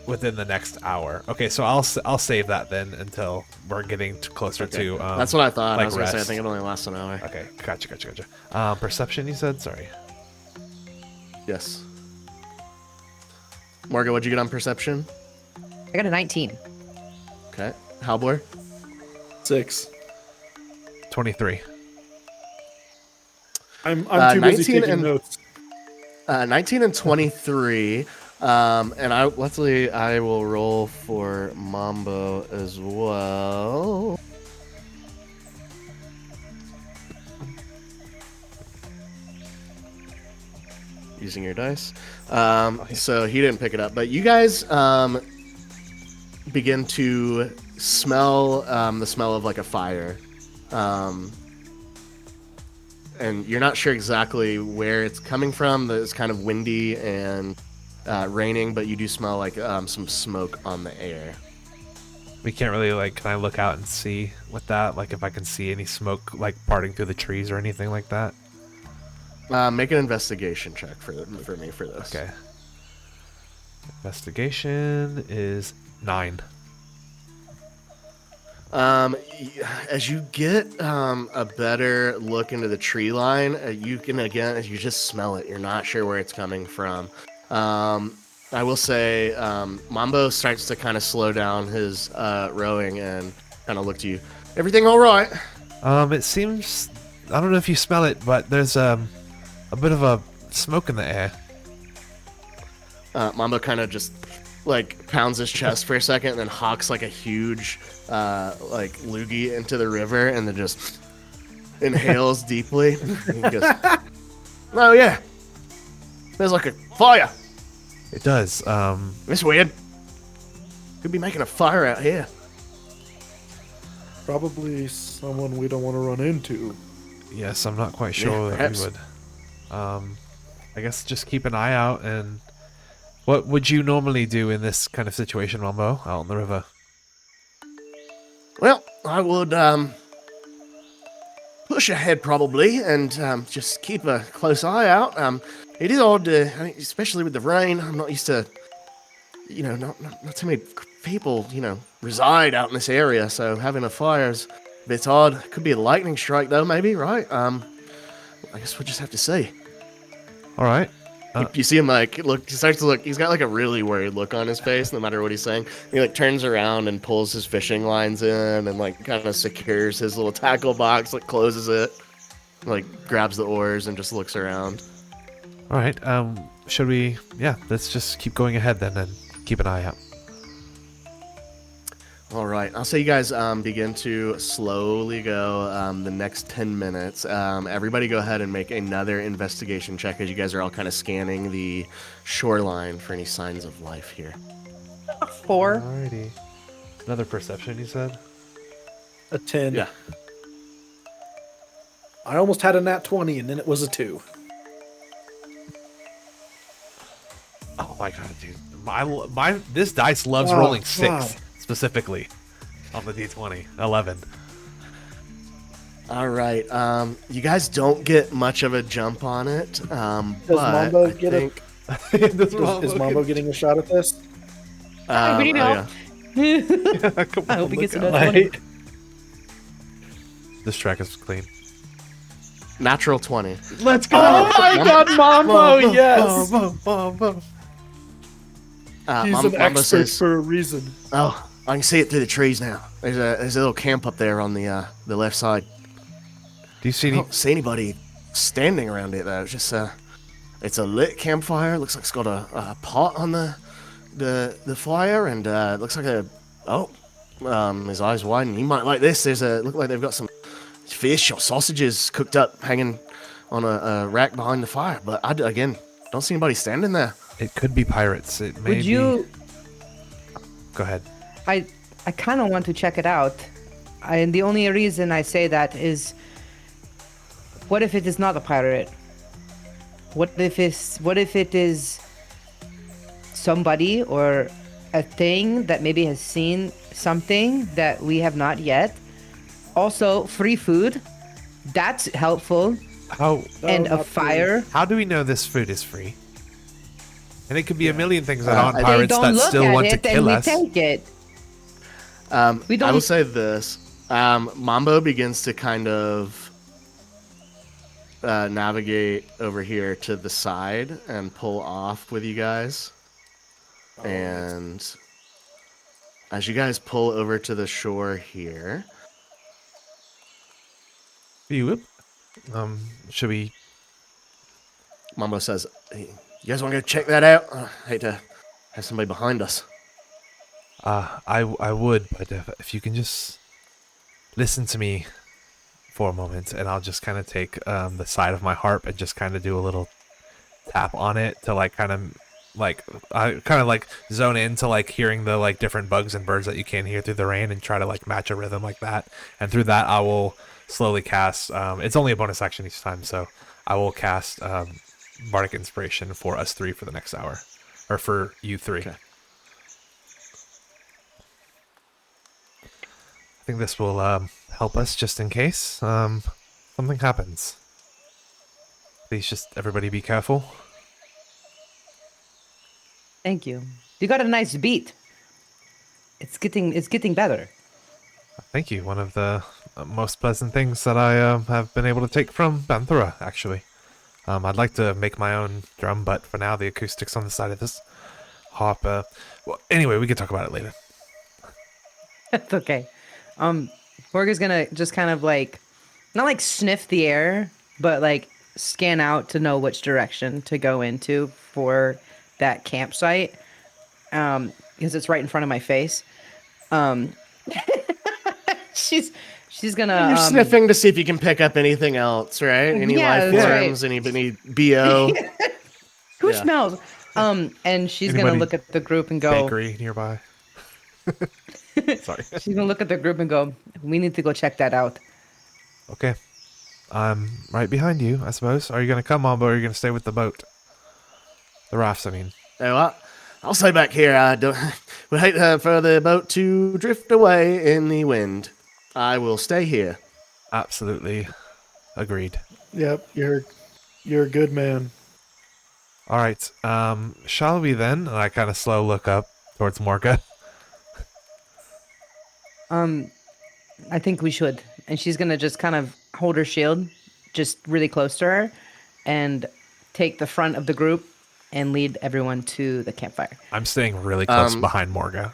within the next hour. Okay, so I'll save that then until we're getting closer to. That's what I thought. Like I was gonna say I rest. think it only lasts an hour. Okay, gotcha. Perception, you said? Sorry. Yes. Morgan, what'd you get on perception? I got a 19. Okay. Halbler? 6. 23. I'm too busy 19 taking and- notes. 19 and 23. And I will roll for Mambo as well. Using your dice. So he didn't pick it up, but you guys begin to smell the smell of like a fire. And you're not sure exactly where it's coming from. It's kind of windy and raining, but you do smell like some smoke on the air. We can't really like. Can I look out and see with that? Like if I can see any smoke like parting through the trees or anything like that. Make an investigation check for me for this. Okay. Investigation is 9. As you get a better look into the tree line, you can again, you just smell it. You're not sure where it's coming from. I will say, Mambo starts to kind of slow down his rowing and kind of look to you. Everything all right? It seems. I don't know if you smell it, but there's a bit of a smoke in the air. Mambo kind of just like pounds his chest for a second and then hawks like a huge like loogie into the river and then just inhales deeply. He goes, "Oh yeah, there's like a fire. It does. It's weird. Could be making a fire out here." Probably someone we don't want to run into. Yes, I'm not quite sure that perhaps. we would. I guess just keep an eye out. And what would you normally do in this kind of situation, Mambo, out on the river? Well, I would push ahead probably and just keep a close eye out. It is odd, especially with the rain. I'm not used to, not too many people, reside out in this area. So having a fire is a bit odd. Could be a lightning strike though, maybe, right? I guess we'll just have to see. All right. You see him like look. He starts to look. He's got like a really worried look on his face, no matter what he's saying. He like turns around and pulls his fishing lines in, and like kind of secures his little tackle box, like closes it, like grabs the oars and just looks around. All right. Should we? Yeah. Let's just keep going ahead then, and keep an eye out. All right, I'll say you guys begin to slowly go the next 10 minutes. Everybody go ahead and make another investigation check as you guys are all kind of scanning the shoreline for any signs of life here. 4. Alrighty. Another perception, you said? A 10. Yeah. I almost had a nat 20, and then it was a 2. Oh my god, dude. My this dice loves Oh, rolling 6 God. specifically on the d20. 11. All right, you guys don't get much of a jump on it, Does but Mambo I get think, is Mambo getting a shot at this? we need help. Come I on, hope he gets look another out. 20. This track is clean. natural 20. Let's go! Oh my God, Mambo! Yes, he's an Mambo expert says, for a reason. "Oh, I can see it through the trees now. There's a little camp up there on the left side. Do you see I any? don't see anybody standing around it though. It's just it's a lit campfire. Looks like it's got a pot on the fire, and it looks like his eyes widen. He might like this. Look like they've got some fish or sausages cooked up, hanging on a rack behind the fire. But again, don't see anybody standing there. It could be pirates. It may Would you? Go ahead. I kind of want to check it out. And the only reason I say that is, what if it is not a pirate? What if it is somebody or a thing that maybe has seen something that we have not yet? Also, free food. That's helpful. How And a not fire. how do we know this food is free? And it could be a million things that I aren't think- They pirates don't that look still at want to it and kill we us. take it. We I will don't- say this. Mambo begins to kind of navigate over here to the side and pull off with you guys. And as you guys pull over to the shore here, Whoop. Should we? Mambo says, "Hey, you guys want to go check that out? I hate to have somebody behind us." I would, but if you can just listen to me for a moment, and I'll just kind of take the side of my harp and just kind of do a little tap on it to like kind of like zone into like hearing the like different bugs and birds that you can hear through the rain and try to like match a rhythm like that. And through that, I will slowly cast. It's only a bonus action each time, so I will cast Bardic Inspiration for us 3 for the next hour, or for you 3. Okay. I think this will help us just in case something happens. Please just everybody be careful. Thank you. You got a nice beat. It's getting better. Thank you. One of the most pleasant things that I have been able to take from Banthura, actually. I'd like to make my own drum, but for now the acoustics on the side of this harp. Well, anyway, we can talk about it later. That's okay. Morgan's gonna just kind of like, not like sniff the air, but like scan out to know which direction to go into for that campsite. Because it's right in front of my face. She's gonna. You're sniffing to see if you can pick up anything else, right? Any Yeah, life that's right. forms, any BO. Who Yeah. smells? And she's gonna Anybody look at the group and go. Bakery nearby. Sorry. She's gonna look at the group and go. We need to go check that out. Okay. I'm right behind you, I suppose. Are you going to come, Mambo, or are you going to stay with the boat? The rafts, I mean. Oh, I'll stay back here. I don't. We hate for the boat to drift away in the wind. I will stay here. Absolutely agreed. Yep, you're a good man. All right. Shall we then? And I kind of slow look up towards Morga. I think we should. And she's gonna just kind of hold her shield just really close to her and take the front of the group and lead everyone to the campfire. I'm staying really close behind Morga.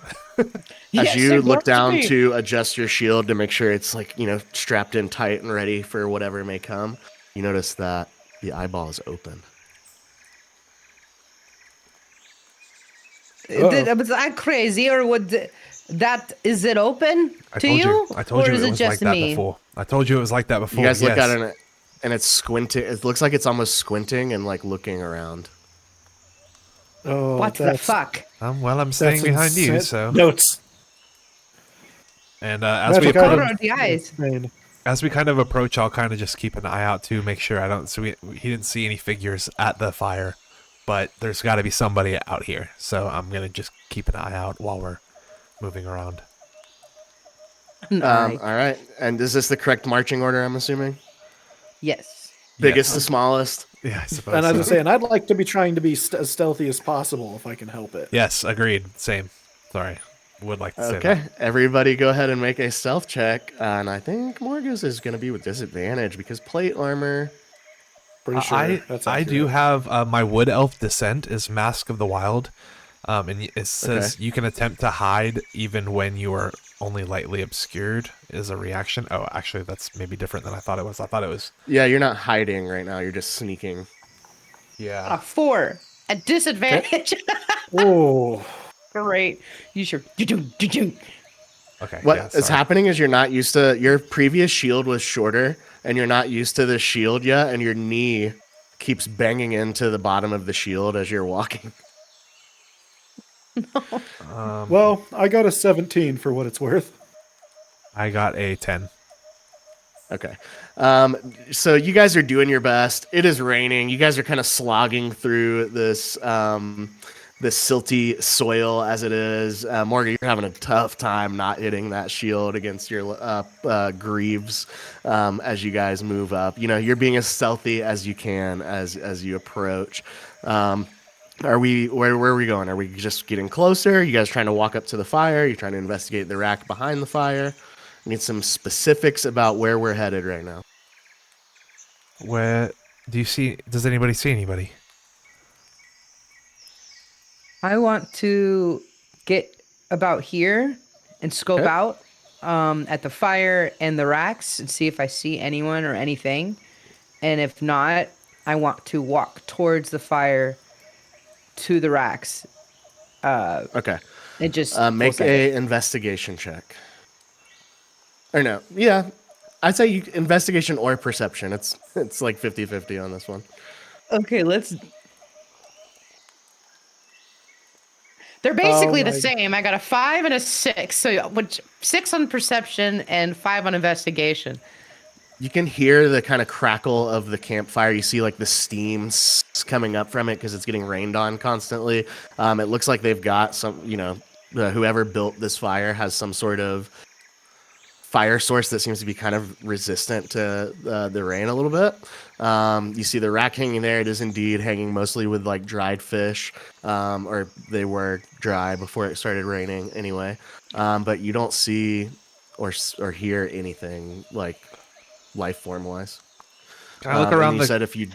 As you look down to adjust your shield to make sure it's like, strapped in tight and ready for whatever may come, you notice that the eyeball is open. Was that crazy, or that is it open to you? I told you or is it was like just that me? before. I told you it was like that before. You guys look yes. at it and it's squinting. It looks like it's almost squinting and like looking around. Oh, What the fuck? I'm staying behind you, so. Notes. And Magic Color item. of the eyes. Insane. as we kind of approach, I'll kind of just keep an eye out to make sure I don't. So he didn't see any figures at the fire, but there's got to be somebody out here. So I'm gonna just keep an eye out while we're moving around. Nice. All right. And is this the correct marching order, I'm assuming? Yes. Biggest to smallest? Yeah, I suppose. And I so. was saying, I'd like to be trying to be as stealthy as possible if I can help it. Yes, agreed. Same. Sorry. Would like to say Okay. that. Everybody go ahead and make a stealth check. And I think Morgus is going to be with disadvantage because plate armor. Pretty sure. That's I do accurate. have my wood elf descent is Mask of the Wild, and it says you can attempt to hide even when you are only lightly obscured is a reaction. Oh, actually, that's maybe different than I thought it was. I thought it was. Yeah, you're not hiding right now. You're just sneaking. Yeah. A 4 at disadvantage. Oh, Great. You sure? You Okay. What yeah, is sorry. happening is you're not used to your previous shield was shorter and you're not used to the shield yet, and your knee keeps banging into the bottom of the shield as you're walking. well, I got a 17 for what it's worth. I got a 10. Okay. So you guys are doing your best. It is raining. You guys are kind of slogging through this this silty soil as it is. Morgan, you're having a tough time not hitting that shield against your greaves as you guys move up. You know, you're being as stealthy as you can as you approach. Where are we going? Are we just getting closer? You guys trying to walk up to the fire? You trying to investigate the rack behind the fire? I need some specifics about where we're headed right now. Where do you see? Does anybody see anybody? I want to get about here and scope Okay. out at the fire and the racks and see if I see anyone or anything. And if not, I want to walk towards the fire to the racks. Okay. And just Make full send a it. investigation check. Or no, yeah. I'd say investigation or perception. It's like 50-50 on this one. Okay, let's. They're basically the my- same. I got a 5 and a 6. So, which 6 on perception and 5 on investigation. You can hear the kind of crackle of the campfire. You see like the steam coming up from it because it's getting rained on constantly. It looks like they've got some, whoever built this fire has some sort of fire source that seems to be kind of resistant to the rain a little bit. You see the rack hanging there. It is indeed hanging mostly with like dried fish, or they were dry before it started raining anyway. But you don't see or hear anything like life form wise. Can I look around you the? said if you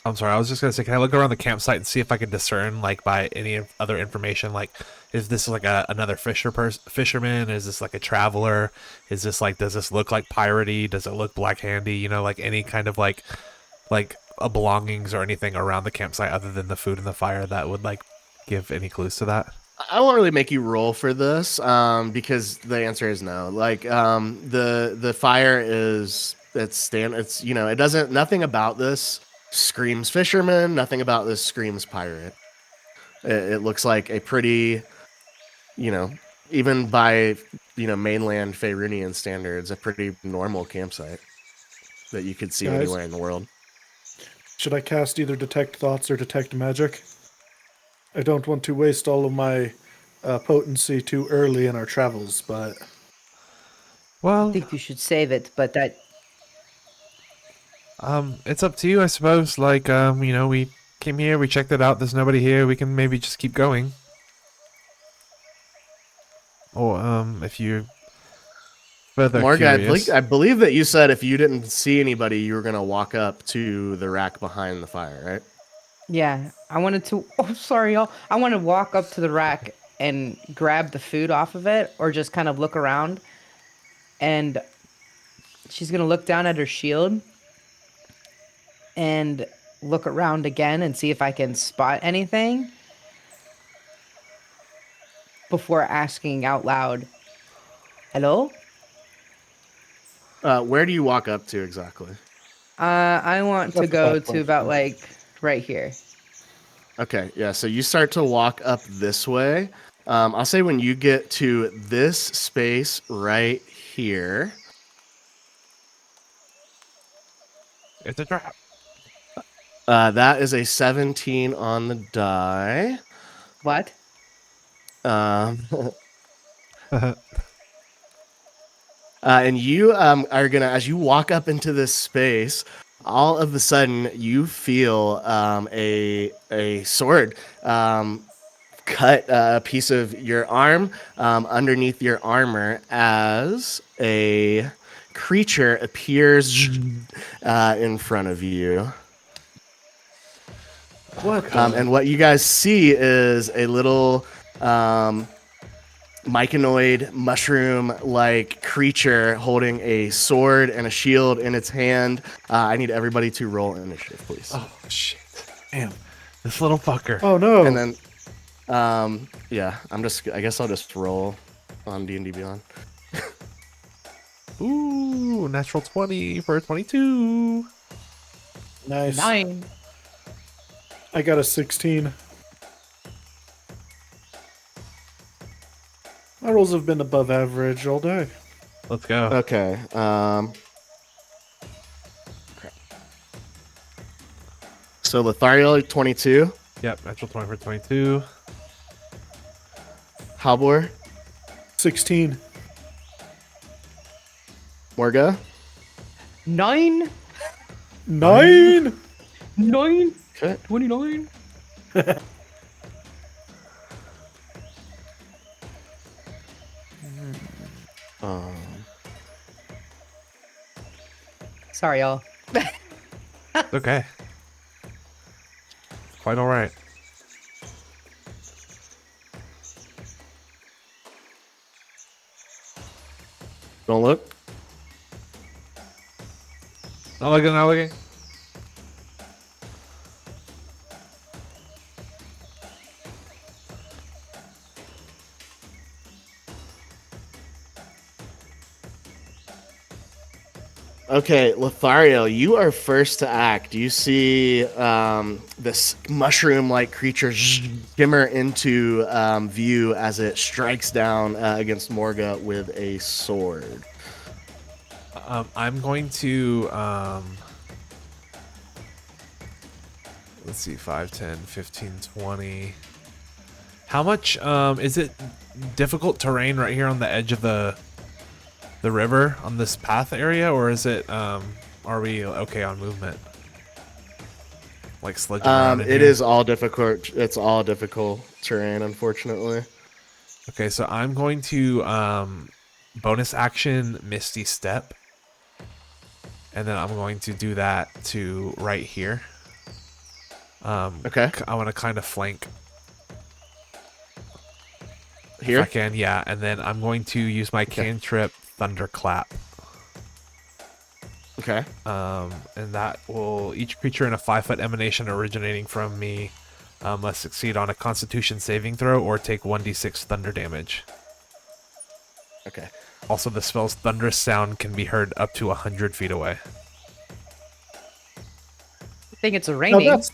I'm sorry. I was just gonna say, can I look around the campsite and see if I can discern, like, by any other information, like, is this like another fisherman? Is this like a traveler? Is this like, does this look like piratey? Does it look black handy? You know, like any kind of like a belongings or anything around the campsite other than the food and the fire that would like give any clues to that. I won't really make you roll for this because the answer is no. Like the fire is it's it doesn't nothing about this screams fisherman. Nothing about this screams pirate. It looks like a pretty, even by mainland Faerunian standards, a pretty normal campsite that you could see Guys? anywhere in the world. Should I cast either Detect Thoughts or Detect Magic? I don't want to waste all of my potency too early in our travels, but I Well, think you should save it, but that. it's up to you, I suppose. Like, we came here, we checked it out. There's nobody here. We can maybe just keep going. Or, if you further Morgan, curious. I believe that you said if you didn't see anybody, you were going to walk up to the rack behind the fire, right? Yeah, I wanted to. Oh, sorry, y'all. I want to walk up to the rack and grab the food off of it, or just kind of look around. And she's gonna look down at her shield and look around again and see if I can spot anything before asking out loud, "Hello?" Where do you walk up to exactly? I want to That's a go tough to about question. like right here. Okay, yeah. So you start to walk up this way. I'll say when you get to this space right here. It's a trap. That is a 17 on the die. What? Um, and you are gonna, as you walk up into this space, all of a sudden you feel a sword cut a piece of your arm underneath your armor as a creature appears in front of you. What And what you guys see is a little myconoid mushroom-like creature holding a sword and a shield in its hand. I need everybody to roll initiative, please. Oh shit! Damn, this little fucker. Oh no. And then, yeah, I guess I'll just roll on D&D Beyond. Ooh, natural 20 for a 22. Nice. 9. I got a 16. My rolls have been above average all day. Let's go. Okay. So Lothario 22, Yep, natural 20 for 22. Halbor, 16. Morga, 9? 9? 9? okay, 29? um, Sorry, y'all. It's okay. Quite all right. don't look. Not looking, not looking. Okay, Lothario, you are first to act. You see this mushroom-like creature shimmer into view as it strikes down against Morga with a sword. I'm going to let's see, 5, 10, 15, 20. How much is it difficult terrain right here on the edge of the river on this path area, or is it are we okay on movement? Like sledging around in It here? is all difficult. It's all difficult terrain, unfortunately. Okay, so I'm going to bonus action Misty Step. And then I'm going to do that to right here. Okay, I want to kind of flank here. if I can, yeah. And then I'm going to use my cantrip Thunderclap. Okay. And that will, each creature in a 5-foot emanation originating from me must succeed on a Constitution saving throw or take 1d6 thunder damage. Okay. Also, the spell's thunderous sound can be heard up to 100 feet away. I think it's Now raining. that's,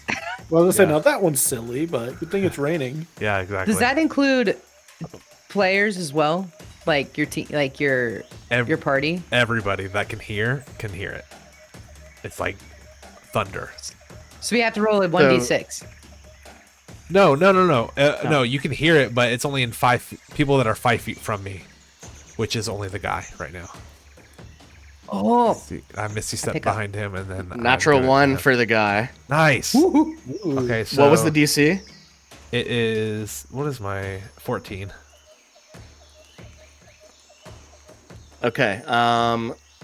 well, I was gonna say, Yeah. now that one's silly, but good thing it's raining. Yeah, exactly. Does that include players as well? Like your team, like your party? Everybody that can hear it. It's like thunder. So we have to roll a 1d6. No. No, you can hear it, but it's only in people that are 5 feet from me, which is only the guy right now. Oh, See, I Misty Step pick up. behind him, and then Natural I'm gonna- 1 for the guy. Nice. Okay, so What was the DC? It is, what is my 14? Okay.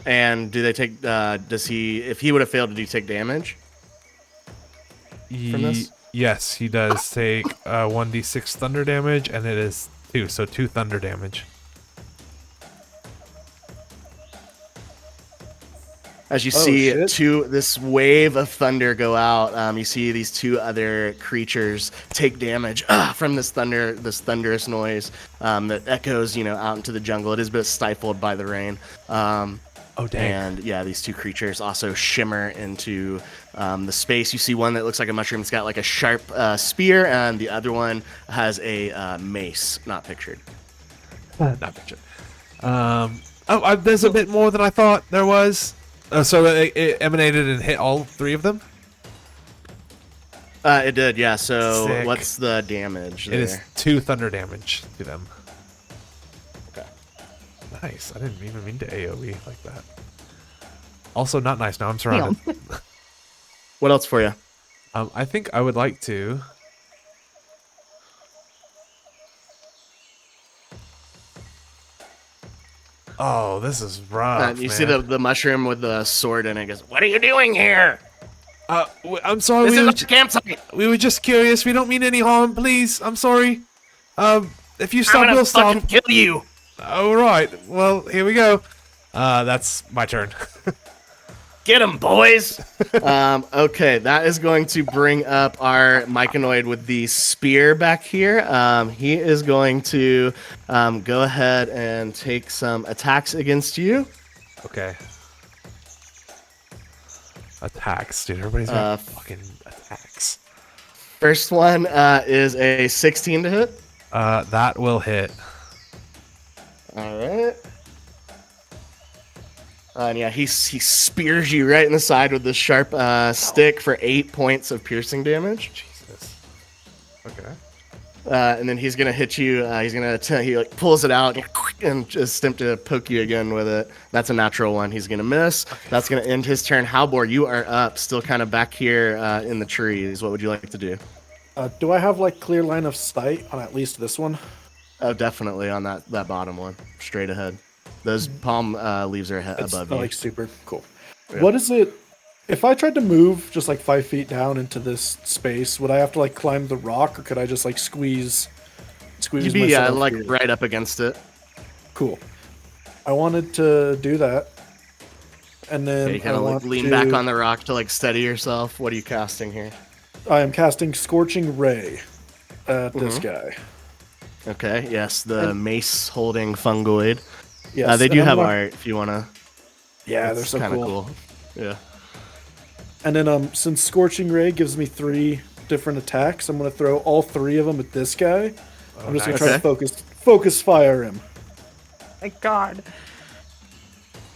And do they take? Does he? If he would have failed, did he take damage from this? Yes, he does take 1d6 thunder damage, and it is 2, so 2 thunder damage. As you Oh, see shit. this wave of thunder go out, you see these two other creatures take damage from this thunderous noise that echoes, out into the jungle. It is a bit stifled by the rain. Oh, dang. And yeah, these two creatures also shimmer into the space. You see one that looks like a mushroom. It's got like a sharp spear, and the other one has a mace, not pictured. Not picture. There's a bit more than I thought there was. So it emanated and hit all 3 of them? It did, yeah. So Sick. what's the damage there? It is 2 thunder damage to them. Okay. Nice. I didn't even mean to AoE like that. Also not nice. Now I'm surrounded. What else for you? I think I would like to... Oh, this is rough, You man. see the mushroom with the sword in it. Goes, what are you doing here? I'm sorry. This is a campsite. We were just curious. We don't mean any harm. Please, I'm sorry. If you stop, I'm we'll gonna fucking stop. kill you. All right. Well, here we go. That's my turn. Get him, boys. Okay, that is going to bring up our myconoid with the spear back here. He is going to go ahead and take some attacks against you. Okay. Attacks, dude. Everybody's got fucking attacks. First one is a 16 to hit. That will hit. All right. And yeah, he spears you right in the side with this sharp stick for 8 points of piercing damage. Jesus. Okay. And then he's gonna hit you. He like pulls it out and just attempt to poke you again with it. That's a natural one. He's gonna miss. Okay. That's gonna end his turn. Halbor, you are up, still kind of back here in the trees. What would you like to do? Do I have like clear line of sight on at least this one? Oh, definitely on that bottom one, straight ahead. Those palm leaves are above you. Like super cool. Yeah. What is it? If I tried to move just like 5 feet down into this space, would I have to like climb the rock, or could I just like squeeze You'd be myself like here? right up against it. Cool. I wanted to do that, and then Okay, you kind of like lean back on the rock to like steady yourself. What are you casting here? I am casting Scorching Ray at this guy. Okay, yes, the mace holding fungoid. Yes, they do and have I'm art if you wanna. Yeah, they're It's so kind of cool. cool. Yeah. And then since Scorching Ray gives me 3 different attacks, I'm gonna throw all 3 of them at this guy. I'm just gonna try to focus fire him. My God.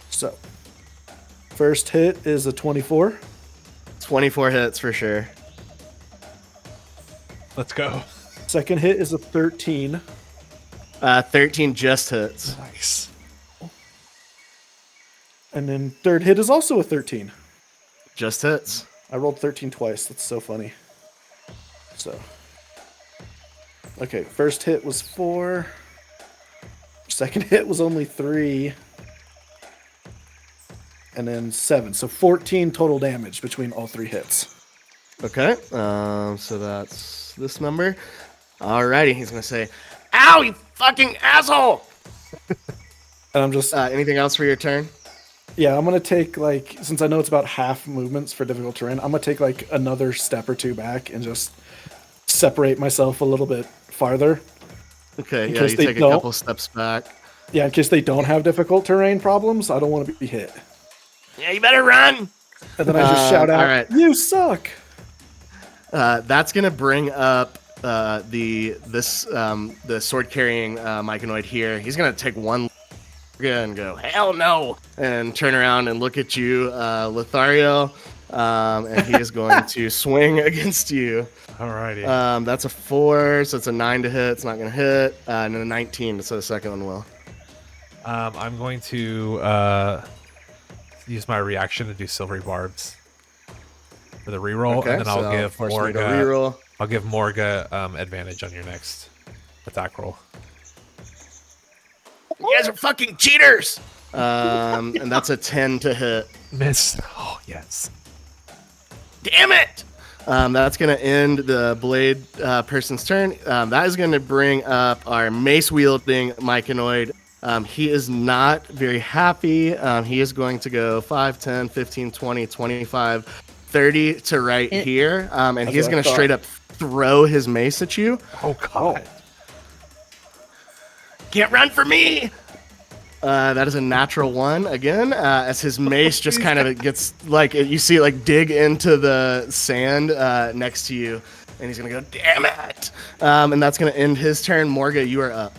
So, first hit is a 24. 24 hits for sure. Let's go. Second hit is a 13. 13 just hits. Nice. And then third hit is also a 13. Just hits. I rolled 13 twice. That's so funny. So. Okay, first hit was 4. Second hit was only 3. And then 7. So 14 total damage between all 3 hits. Okay. So that's this number. Alrighty, he's gonna say, "Ow, you fucking asshole!" And I'm just... anything else for your turn? Yeah, I'm going to take, like... Since I know it's about half movements for difficult terrain, I'm going to take, like, another step or 2 back and just separate myself a little bit farther. Okay, In yeah, case you they take a don't. couple steps back. Yeah, in case they don't have difficult terrain problems, I don't want to be hit. Yeah, you better run! And then I just shout out, alright. "You suck!" That's gonna bring up the sword carrying myconoid here. He's gonna take one and go, "Hell no!" and turn around and look at you, Lothario, and he is going to swing against you. Alrighty. That's a 4, so it's a 9 to hit. It's not gonna hit, and then a 19, so the second one will. I'm going to use my reaction to do silvery barbs for the reroll, Okay, and then I'll so give force me to Morga. reroll. I'll give Morga advantage on your next attack roll. You guys are fucking cheaters. And that's a 10 to hit. Miss. Oh yes. Damn it! That's going to end the blade person's turn. That is going to bring up our mace wielding myconoid. He is not very happy. He is going to go 5, 10, 15, 20, 25, 30 to right here. And That's he's what I going to thought. straight up throw his mace at you. Oh god. Can't run for me! That is a natural 1 again, as his mace just kind of gets, like, you see it, like, dig into the sand next to you. And he's going to go, damn it! And that's going to end his turn. Morga, you are up.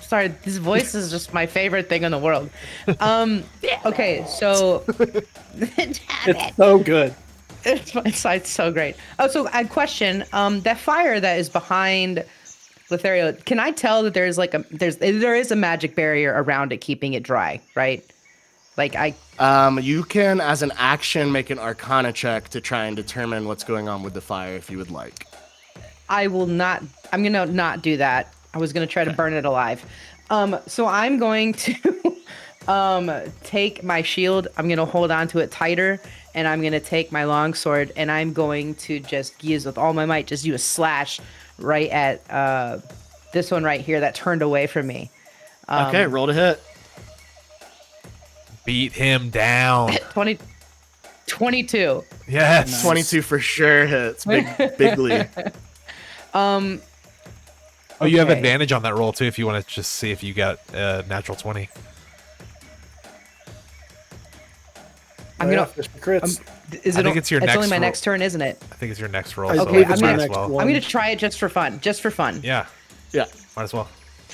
Sorry, this voice is just my favorite thing in the world. Okay, so It's so good. it's so great. Oh, so I question that fire that is behind Lothario. Can I tell that there is a magic barrier around it, keeping it dry, right? Like You can, as an action, make an Arcana check to try and determine what's going on with the fire if you would like. I will not. I'm gonna not do that. I was gonna try to burn it alive. So I'm going to take my shield. I'm gonna hold on to it tighter, and I'm gonna take my longsword, and I'm going to just use with all my might, just use a slash right at this one right here that turned away from me. Okay, roll to hit. Beat him down. 22. Yes. 22 for sure hits. Bigly. Oh, you have Okay. advantage on that roll too if you want to just see if you got a natural 20. I'm gonna. Fish for crits. Is I it? think it's your It's next only my roll. next turn, isn't it? I think it's your next roll. I so believe might it's my as next well. one. I'm gonna try it just for fun. Just for fun. Yeah, Yeah. might as well.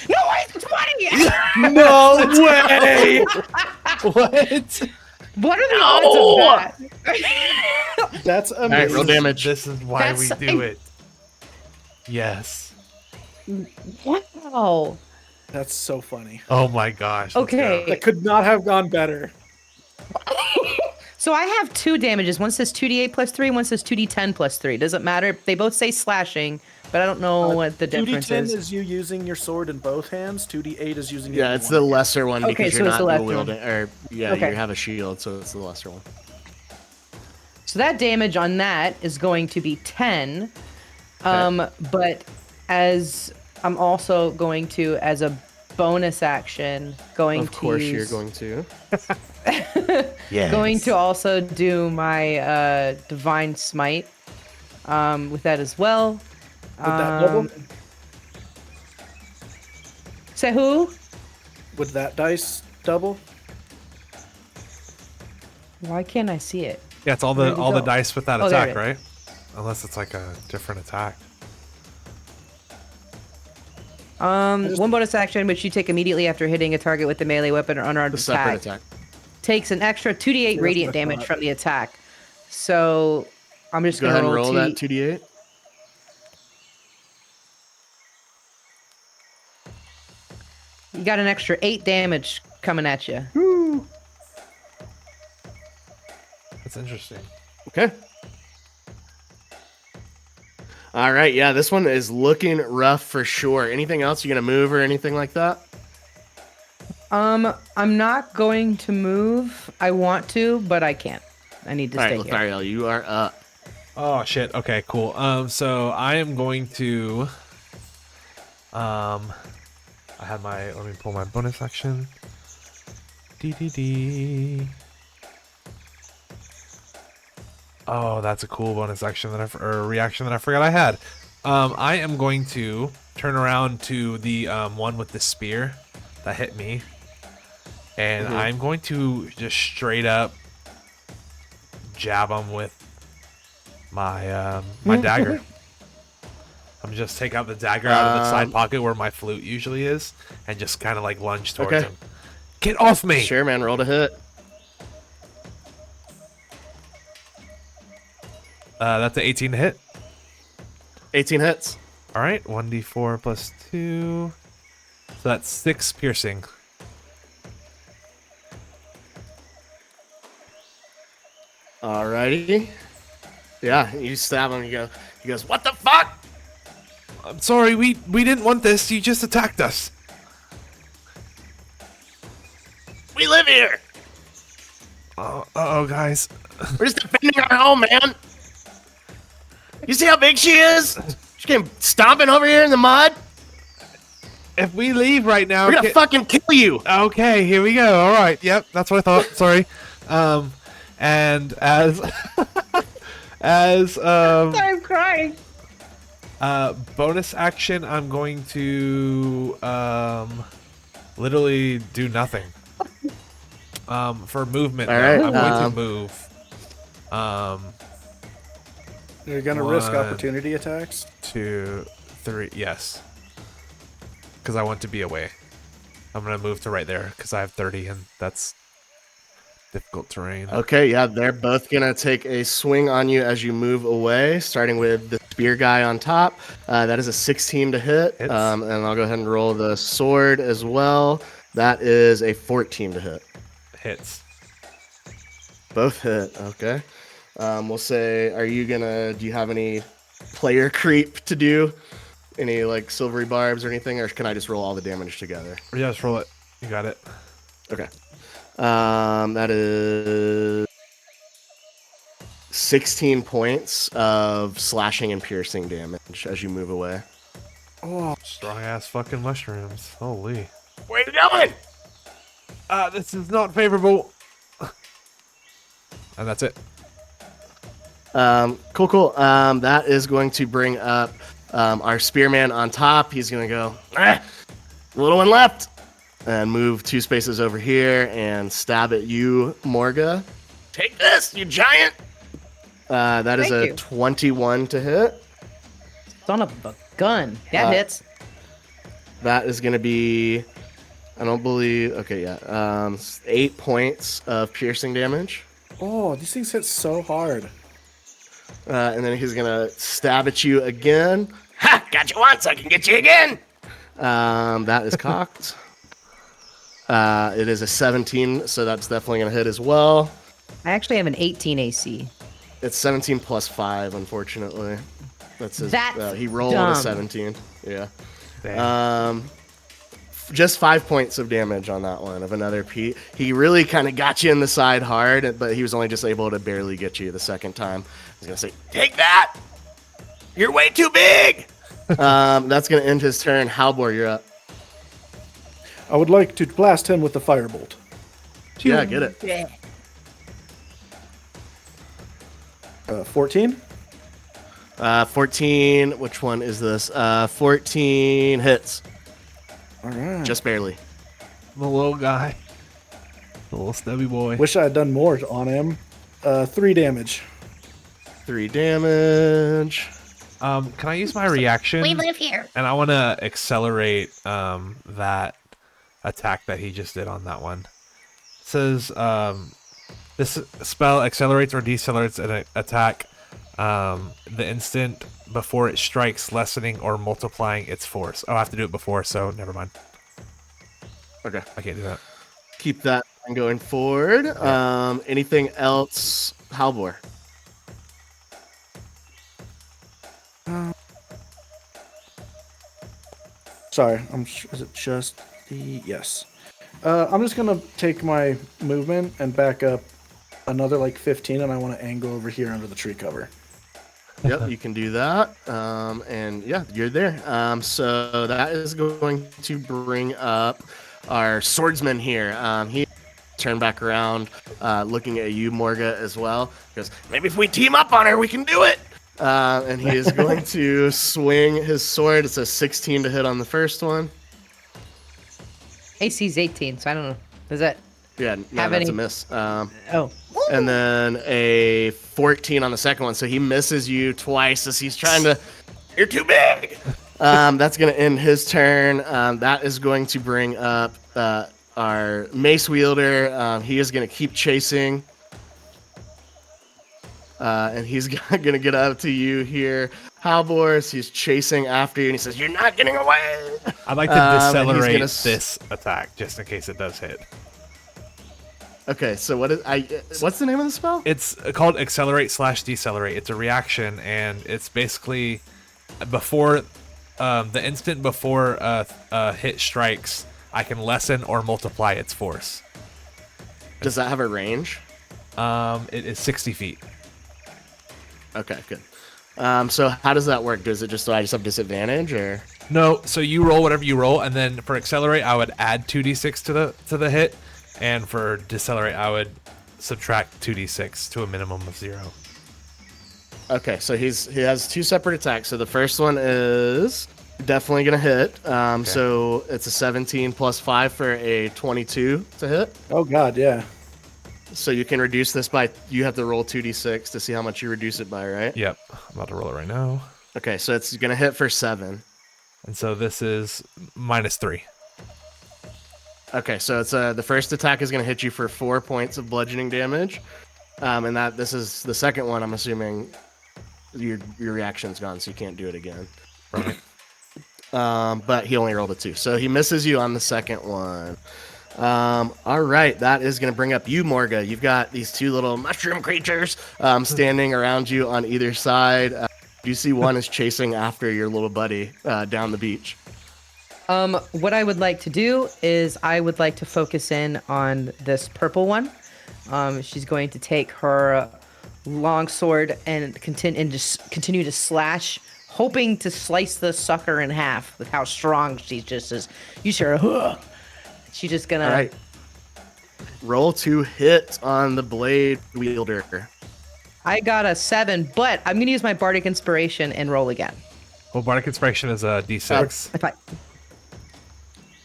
No, it's 20. No way! What? What are the odds of that? That's All right, roll amazing. damage. This is why we That's- do it. Yes. Wow. That's so funny. Oh my gosh. let's Okay. go. That could not have gone better. So I have 2 damages. One says 2d8 plus 3, one says 2d10 plus 3. Doesn't matter. They both say slashing, but I don't know what the difference 2d10 is. is you using your sword in both hands. 2d8 is using it Yeah, in it's one. the lesser one Okay, because so you're it's not the dual lesser one. wielding. Or, yeah, Okay. you have a shield, so it's the lesser one. So that damage on that is going to be 10. But as I'm also going to, as a bonus action, Of course, you're going to. going to also do my divine smite with that as well. Would that double? Say who? Would that dice double? Why can't I see it? Yeah, it's all Where'd the it all the go? dice with that Oh, there attack, it is. right? Unless it's like a different attack. One bonus action, which you take immediately after hitting a target with a melee weapon or unarmed The separate attack, attack. takes an extra 2d8 that's radiant what I damage thought. from the attack. So I'm just Go gonna ahead and roll roll that 2d8. You got an extra 8 damage coming at you. That's interesting. Okay. All right, yeah, this one is looking rough for sure. Anything else? You gonna move or anything like that? I'm not going to move. I want to, but I can't. I need to All stay right, here. Lothario, you are up. Oh shit. Okay, cool. So I am going to I had my let me pull my bonus action. DDD. Oh, that's a cool bonus action or reaction that I forgot I had. I am going to turn around to the one with the spear that hit me. And I'm going to just straight up jab him with my my dagger. I'm gonna just take out the dagger out of the side pocket where my flute usually is, and just kind of like lunge towards Okay. him. Get off me! Sure, man. Roll to hit. That's an 18 to hit. 18 hits. All right, 1d4 plus 2. So that's 6 piercing. Alrighty. Yeah, you stab him. He goes, what the fuck? I'm sorry, we didn't want this. You just attacked us. We live here. Oh, guys. We're just defending our home, man. You see how big she is? She came stomping over here in the mud. If we leave right now, We're gonna fucking kill you. Okay, here we go. All right. Yep, that's what I thought. Sorry. And as I'm crying. bonus action, I'm going to literally do nothing. For movement, All though, right, I'm going to move. You're gonna risk 1, opportunity attacks. 2, 3. Yes. Because I want to be away. I'm gonna move to right there because I have 30, and that's difficult terrain. Okay, yeah, they're both gonna take a swing on you as you move away, starting with the spear guy on top. That is a 16 to hit. Hits. And I'll go ahead and roll the sword as well. That is a 14 to hit. Hits. Both hit. Okay. We'll say, do you have any player creep to do? Any like silvery barbs or anything, or can I just roll all the damage together? Yeah, just roll it. You got it. Okay. That is 16 points of slashing and piercing damage as you move away. Oh, strong ass fucking mushrooms. Holy. Where you going? This is not favorable. And that's it. Cool. That is going to bring up our spearman on top. He's going to go, little one left, and move 2 spaces over here and stab at you, Morga. Take this, you giant. That is Thank a you. 21 to hit. Son of a gun. That hits. That is going to be, I don't believe, okay, yeah, 8 points of piercing damage. Oh, these things hit so hard. And then he's going to stab at you again. Ha! Got you once, I can get you again. That is cocked. It is a 17, so that's definitely going to hit as well. I actually have an 18 AC. It's 17 plus 5, unfortunately. That's his. That's he rolled a dumb. 17. Yeah. Damn. Just 5 points of damage on that one of another P. He really kind of got you in the side hard, but he was only just able to barely get you the second time. He's gonna say, "Take that! You're way too big." That's gonna end his turn. Halbor, you're up. I would like to blast him with the firebolt. Yeah, get it. Yeah. 14. 14. Which one is this? 14 hits, All right. just barely. The little guy. The little stubby boy. Wish I had done more on him. 3 damage. 3 damage. Can I use my reaction? We live here. And I want to accelerate that attack that he just did on that one. It says this spell accelerates or decelerates an attack the instant before it strikes, lessening or multiplying its force. Oh, I have to do it before, so never mind. Okay. I can't do that. Keep that going forward. Anything else, Halbor? Sorry, is it just the... Yes. I'm just going to take my movement and back up another, 15, and I want to angle over here under the tree cover. Yep, you can do that. And yeah, you're there. So that is going to bring up our swordsman here. He turned back around, looking at you, Morga, as well. He goes, maybe if we team up on her, we can do it. And he is going to swing his sword. It's a 16 to hit on the first one. AC's 18, so I don't know. Does that... Yeah, no, Have that's any- a miss. Oh. And then a 14 on the second one. So he misses you twice as he's trying to. You're too big. That's going to end his turn. That is going to bring up our mace wielder. He is going to keep chasing. And he's going to get up to you here. Halbor, he's chasing after you, and he says, "You're not getting away." I'd like to And he's decelerate gonna this attack just in case it does hit. Okay, so what's the name of the spell? It's called accelerate/decelerate. It's a reaction, and it's basically before the instant before a hit strikes, I can lessen or multiply its force. Does that have a range? It is 60 feet. Okay, good. So how does that work? Does it just, do I just have disadvantage, or? No, so you roll whatever you roll, and then for accelerate, I would add 2d6 to the hit, and for decelerate, I would subtract 2d6 to a minimum of 0. Okay, so he has 2 separate attacks. So the first one is definitely gonna hit. So it's a 17 plus 5 for a 22 to hit. Oh God, yeah. So you can reduce this by, you have to roll 2d6 to see how much you reduce it by, right? Yep, I'm about to roll it right now. Okay, so it's gonna hit for 7. And so this is -3. Okay, so it's the first attack is gonna hit you for 4 points of bludgeoning damage, and that this is the second one. I'm assuming your reaction's gone, so you can't do it again. Right. But he only rolled a 2, so he misses you on the second one. All right, that is going to bring up you, Morga. You've got these 2 little mushroom creatures standing around you on either side. You see one is chasing after your little buddy down the beach. What I would like to do is I would like to focus in on this purple one. She's going to take her long sword and continue to slash, hoping to slice the sucker in half with how strong she just is. You sure? She's just gonna. All right. Roll to hit on the blade wielder. I got a 7, but I'm gonna use my bardic inspiration and roll again. Well, Bardic Inspiration is a d6. If I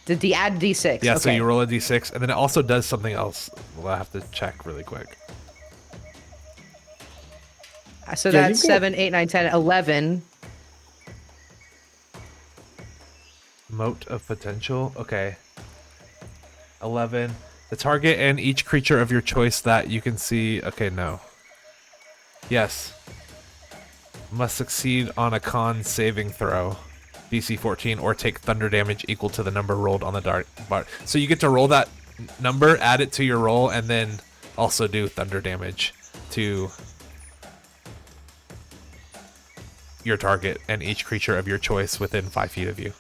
did the add d6. Yeah, okay. so you roll a d6, and then it also does something else. We'll have to check really quick. So Yeah, that's you got- 7, 8, 9, 10, 11. Mote of Potential. Okay. 11. The target and each creature of your choice that you can see. Okay, no. Yes. Must succeed on a con saving throw. DC 14 or take thunder damage equal to the number rolled on the dart bar. So you get to roll that number, add it to your roll, and then also do thunder damage to your target and each creature of your choice within 5 feet of you.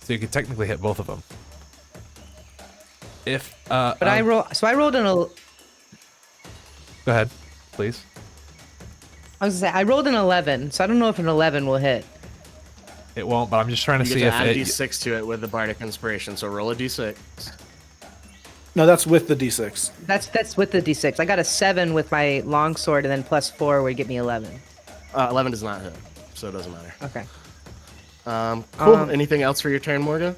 So you can technically hit both of them. If But I rolled an. go ahead, please. I was gonna say I rolled an 11, so I don't know if an 11 will hit. It won't, but I'm just trying to You see get if to add a it. d6 to it with the bardic inspiration. So roll a d6. No, that's with the D6. That's with the d6. I got a 7 with my long sword, and then plus 4 would give me 11. 11 does not hit, so it doesn't matter. Okay. Cool. Anything else for your turn, Morgan?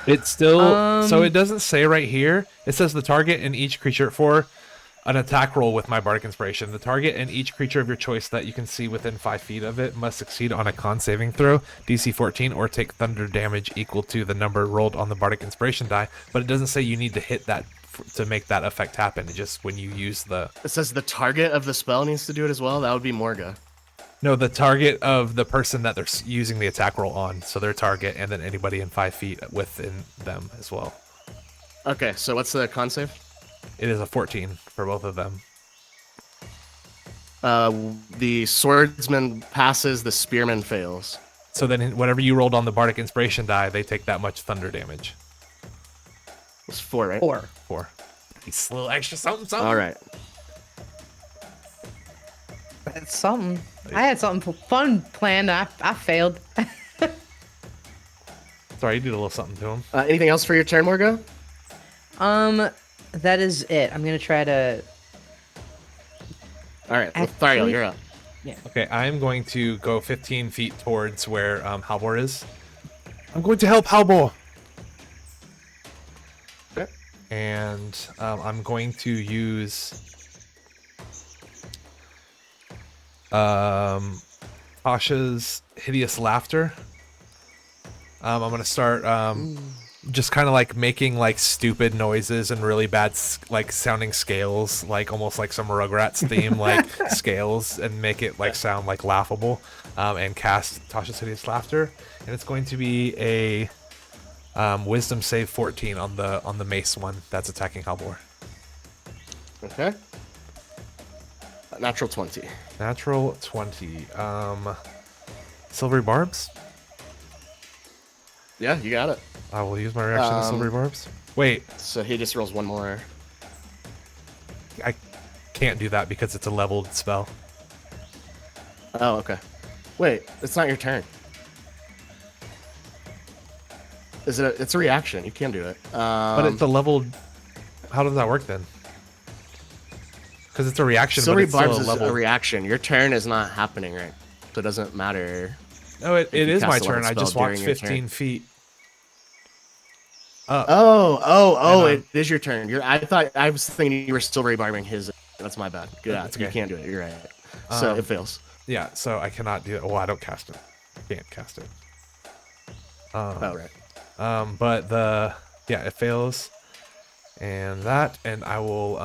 It's still so it doesn't say right here. It says the target and each creature for an attack roll with my bardic inspiration. The target and each creature of your choice that you can see within 5 feet of it must succeed on a con saving throw, DC 14, or take thunder damage equal to the number rolled on the bardic inspiration die. But it doesn't say you need to hit that to make that effect happen. It just when you use the It says the target of the spell needs to do it as well. That would be Morga. no the target of the person that they're using the attack roll on. So their target and then anybody in 5 feet within them as well. Okay, so what's the con save? It is a 14 for both of them. The swordsman passes, the spearman fails. So then whatever you rolled on the bardic inspiration die, they take that much thunder damage. It's 4, right? 4. 4. It's a little extra something, something. All right. That's something. I had something fun planned. I failed. Sorry, you did a little something to him. Anything else for your turn, Morga? That is it. I'm gonna try to. All right, Actually- Thariel, you're up. Okay, I'm going to go 15 feet towards where Halvor is. I'm going to help Halvor. Okay. And I'm going to use Tasha's Hideous Laughter. I'm going to start just kind of like making like stupid noises and really bad like sounding scales, like almost like some Rugrats theme like scales, and make it like sound like laughable, and cast Tasha's Hideous Laughter. And it's going to be a Wisdom save 14 on the mace one that's attacking Halvor. Okay. Natural 20. Natural 20. Silvery Barbs? Yeah, you got it. I will use my reaction to Silvery Barbs. Wait. So he just rolls one more. I can't do that because it's a leveled spell. Oh, okay. Wait, it's not your turn. It's a reaction. You can do it. But it's a leveled. How does that work then? Because it's a reaction, but Silvery it's still Barbs a is level. a reaction. Your turn is not happening, right? So it doesn't matter. No, it you is my cast a level turn. I just spell walked during your 15 feet up. Oh, And it is your turn. I was thinking you were Silvery Barbing his. That's my bad. Good. That's You okay. can't do it. You're right. So it fails. Yeah, so I cannot do it. Well, I don't cast it. Can't cast it. Oh, right. But it fails. And I will,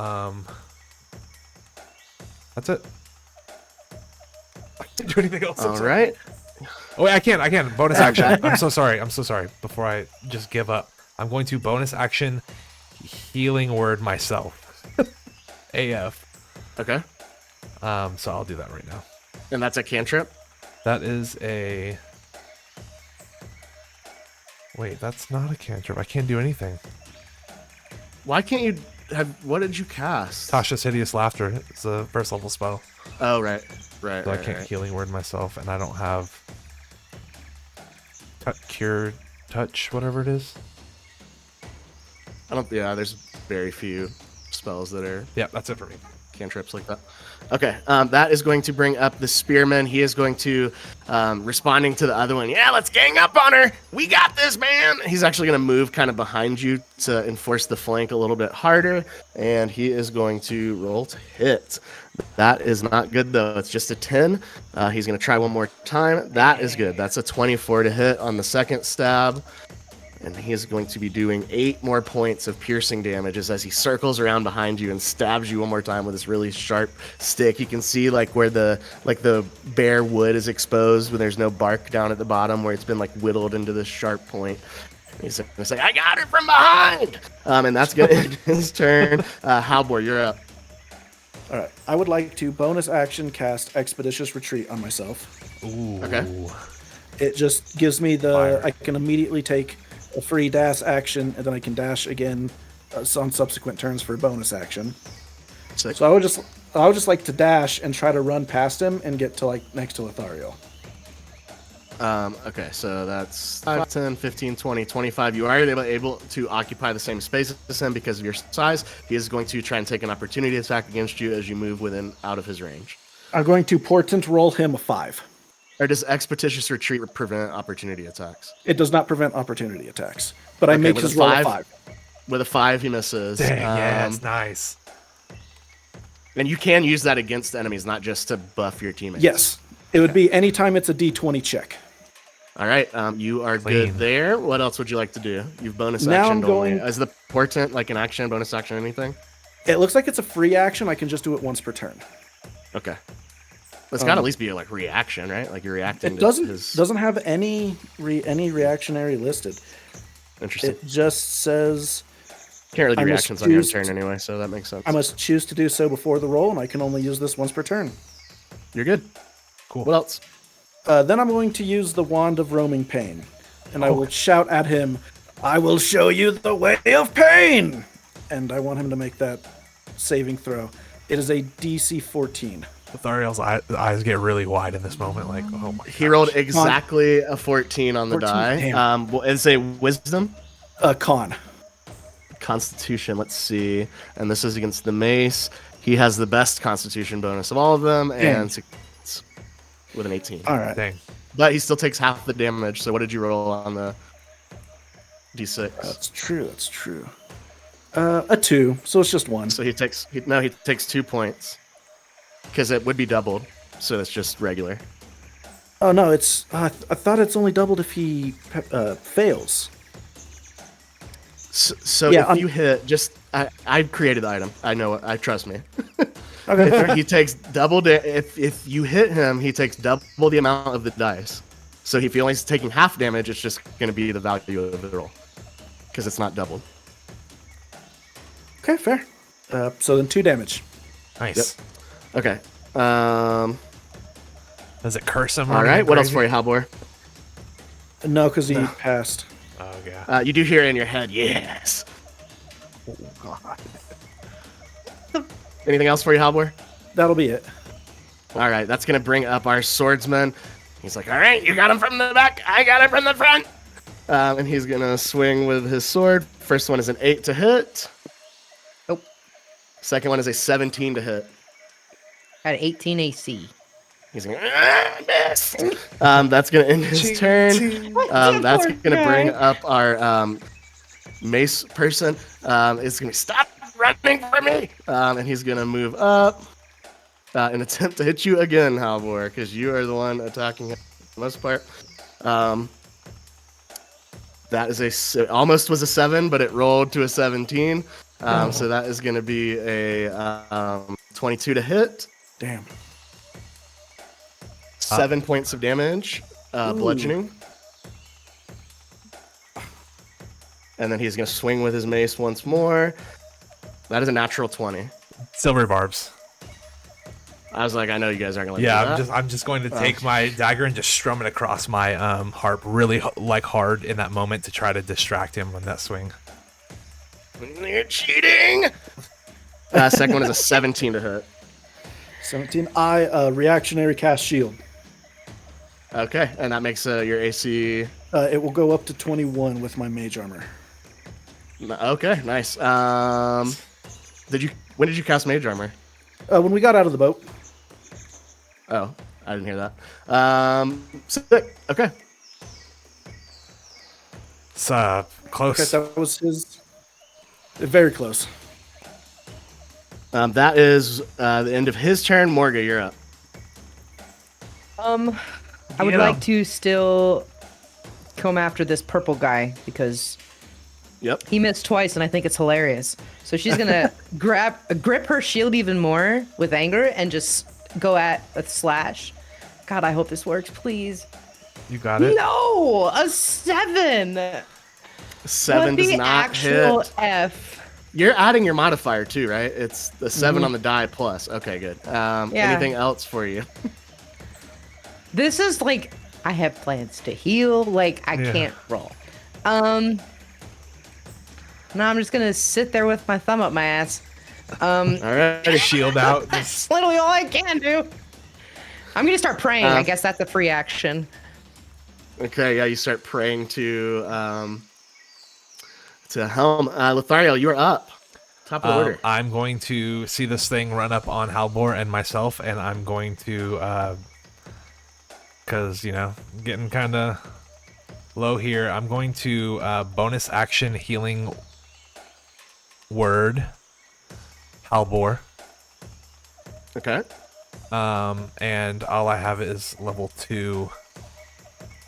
that's it. I can't do anything else. All right. Oh, wait, I can. Bonus action. I'm so sorry. Before I just give up, I'm going to bonus action healing word myself. AF. Okay. So I'll do that right now. And that's a cantrip? That is a... Wait, that's not a cantrip. I can't do anything. Why can't you have... What did you cast? Tasha's Hideous Laughter. It's a first level spell. Oh, right. So I can't healing word myself, and I don't have... Cure Touch, whatever it is. There's very few spells that are Yeah, that's it for me. cantrips like that. Okay, that is going to bring up the spearman. He is going to, responding to the other one, yeah, let's gang up on her. We got this, man. He's actually going to move kind of behind you to enforce the flank a little bit harder, and he is going to roll to hit. That is not good, though. It's just a 10. He's going to try one more time. That is good. That's a 24 to hit on the second stab. And he is going to be doing 8 more points of piercing damages as he circles around behind you and stabs you one more time with this really sharp stick. You can see where the bare wood is exposed when there's no bark down at the bottom, where it's been whittled into this sharp point. He's going to say, "I got her from behind," and that's going to end his turn. Halbor, you're up. All right. I would like to bonus action cast Expeditious Retreat on myself. Ooh. Okay. It just gives me Fire. I can immediately take a free dash action, and then I can dash again on subsequent turns for a bonus action. Sick. So I would just like to dash and try to run past him and get to next to Lothario. Okay, so that's 5, 10, 15, 20, 25. You are able to occupy the same space as him because of your size. He is going to try and take an opportunity attack against you as you move out of his range. I'm going to portent roll him a 5. Or does Expeditious Retreat prevent opportunity attacks? It does not prevent opportunity attacks, but I make with his a roll a 5? 5. With a 5, he misses. Dang, yeah, it's nice. And you can use that against enemies, not just to buff your teammates. Yes. It would be anytime it's a D20 check. All right, you are Clean. good there. What else would you like to do? You've bonus Now action I'm going- Is the portent an action, bonus action, anything? It looks like it's a free action. I can just do it once per turn. Okay. It's got to at least be a reaction, right? You're reacting It to doesn't his... doesn't have any reactionary listed. Interesting. It just says Can't really do I must reactions on your choose turn anyway, so that makes sense. I must choose to do so before the roll, and I can only use this once per turn. You're good. Cool. What else? Then I'm going to use the Wand of Roaming Pain, and I will shout at him, "I will show you the way of pain!" And I want him to make that saving throw. It is a DC 14. Lothariel's eyes get really wide in this moment, oh my He rolled exactly a 14 on the 14, die. damn. It's a wisdom. Con. Constitution, let's see. And this is against the mace. He has the best constitution bonus of all of them, and succeeds with an 18. All right. Dang. But he still takes half the damage. So what did you roll on the D6? That's true. That's true. A 2, so it's just 1. So he takes 2 points because it would be doubled. So it's just regular. Oh no, it's I thought it's only doubled if he fails. So Yeah, if you hit, I created the item. I know it. Trust me. Okay. He takes double. If you hit him, he takes double the amount of the dice. So if he only is taking half damage, it's just going to be the value of the roll because it's not doubled. Okay, fair. So then 2 damage. Nice. Okay. Does it curse him? All right. What else for you, Halbor? No, because he passed. Oh yeah. You do hear in your head, yes. Anything else for you, Halbor? That'll be it. All right, that's going to bring up our swordsman. He's like, all right, you got him from the back. I got him from the front. And he's going to swing with his sword. First one is an 8 to hit. Oh, Second one is a 17 to hit. at 18 AC. He's going, missed. That's going to end his turn. That's going to bring up our mace person. It's going to stop running from me. And he's going to move up and attempt to hit you again, Halvor, because you are the one attacking him for the most part. That is almost was a 7, but it rolled to a 17. So that is going to be a 22 to hit. Damn. 7 points of damage, bludgeoning. And then he's going to swing with his mace once more. That is a natural 20. Silver barbs. I was like, I know you guys aren't going to Yeah, do that. I'm just going to take my dagger and just strum it across my harp really hard in that moment to try to distract him on that swing. You're cheating! Second one is a 17 to hit. 17. I reactionary cast shield. Okay, and that makes your AC... It will go up to 21 with my mage armor. Okay, nice. When did you cast mage armor? When we got out of the boat. Oh, I didn't hear that. Sick. Okay. It's close. Okay, that was his. Very close. That is the end of his turn. Morga, you're up. I would like to still come after this purple guy because Yep. he missed twice and I think it's hilarious. So she's gonna grip her shield even more with anger and just go at a slash. God, I hope this works, please. You got it. No, a 7. 7 What does the not actual hit. F? You're adding your modifier too, right? It's the 7 on the die plus. Okay, good. Anything else for you? This is like I have plans to heal. Like I can't roll. No, I'm just gonna sit there with my thumb up my ass. All right. Shield out. That's literally all I can do. I'm gonna start praying. I guess that's a free action. Okay, yeah, you start praying to Helm. Lothario, you're up. Top of the order. I'm going to see this thing run up on Halbor and myself, and I'm going to, because, getting kind of low here, I'm going to bonus action healing word Halbor. Okay. And all I have is level 2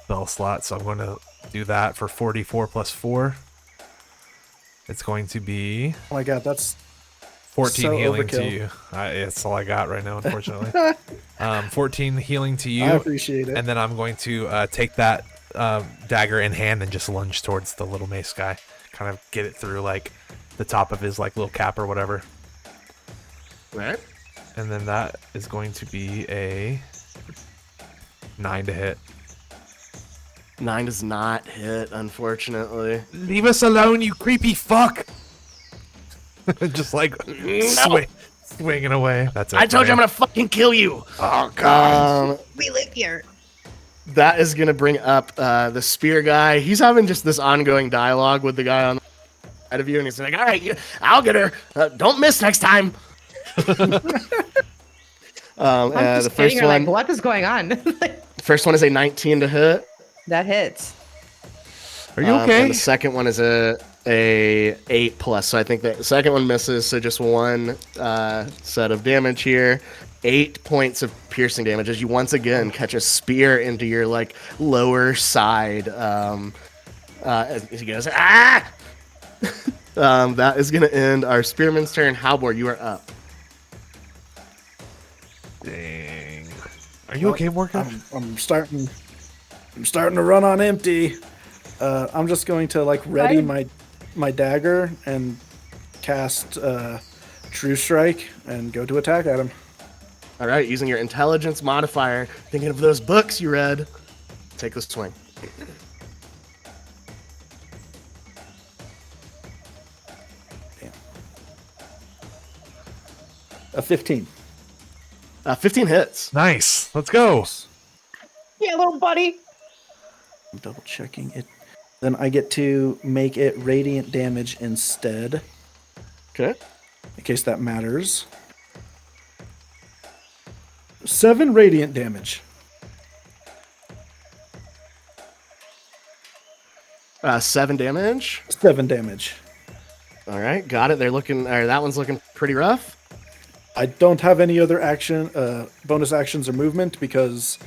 spell slot, so I'm going to do that for 44 plus 4. It's going to be Oh my god, that's 14 so healing to overkill. you. It's all I got right now, unfortunately. 14 healing to you. I appreciate it. And then I'm going to take that dagger in hand and just lunge towards the little mace guy. Kind of get it through like the top of his like little cap or whatever. All right. And then that is going to be a 9 to hit. 9 does not hit, unfortunately. Leave us alone, you creepy fuck! Just like swinging away. That's it. I told you I'm gonna fucking kill you. Oh god. We live here. That is gonna bring up the spear guy. He's having just this ongoing dialogue with the guy on the side of you, and he's like, "All right, I'll get her. Don't miss next time." I'm just The sitting first here one, like, what is going on? first one is a 19 to hit. That hits. Are you okay? And the second one is a 8 plus. So I think the second one misses. So just one set of damage here. 8 points of piercing damage as you once again catch a spear into your like lower side. As he goes, ah! That is gonna end our spearman's turn. Halbor, you are up. Dang. Are you okay, Morgan? I'm starting to run on empty. I'm just going to like ready my dagger and cast True Strike and go to attack at him. All right, using your intelligence modifier, thinking of those books you read, take the swing. A 15. 15 hits. Nice. Let's go. Yeah, little buddy. I'm double checking it. Then I get to make it radiant damage instead, Okay. in case that matters. 7 radiant damage. 7 damage. 7 damage. All right, got it. That one's looking pretty rough. I don't have any other bonus actions or movement because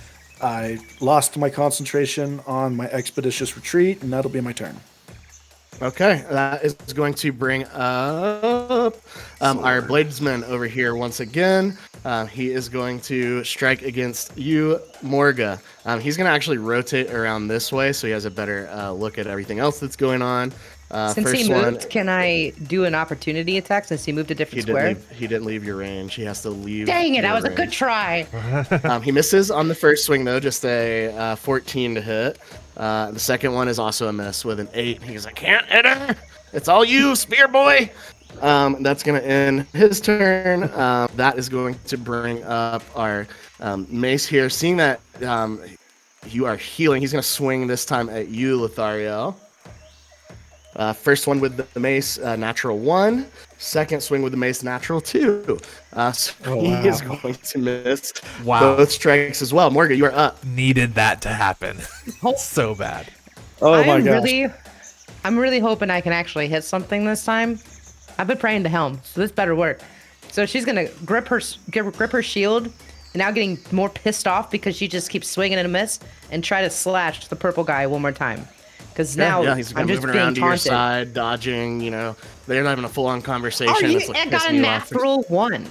I lost my concentration on my expeditious retreat, and that'll be my turn. Okay, that is going to bring up our bladesman over here once again. He is going to strike against you, Morga. He's going to actually rotate around this way so he has a better look at everything else that's going on. Since First he moved, one, can I do an opportunity attack since he moved a different he square? didn't leave your range. He has to leave. Dang it, your that was a range. good try. He misses on the first swing, though, just a 14 to hit. The second one is also a miss with an 8. He goes, I can't hit her. It's all you, spear boy. That's going to end his turn. That is going to bring up our mace here. Seeing that you are healing, he's going to swing this time at you, Lothario. First one with the mace, natural 1. Second swing with the mace, natural 2. So he is going to miss both strikes as well. Morgan, you are up. Needed that to happen. So bad. Oh my gosh. I'm really hoping I can actually hit something this time. I've been praying to Helm, so this better work. So she's gonna grip her shield, and now getting more pissed off because she just keeps swinging and a miss, and try to slash the purple guy one more time. Because now he's I'm just moving being around to your taunted. side, dodging. You know, they're not having a full-on conversation. Oh, It's, I like, got a pissing you off. natural 1.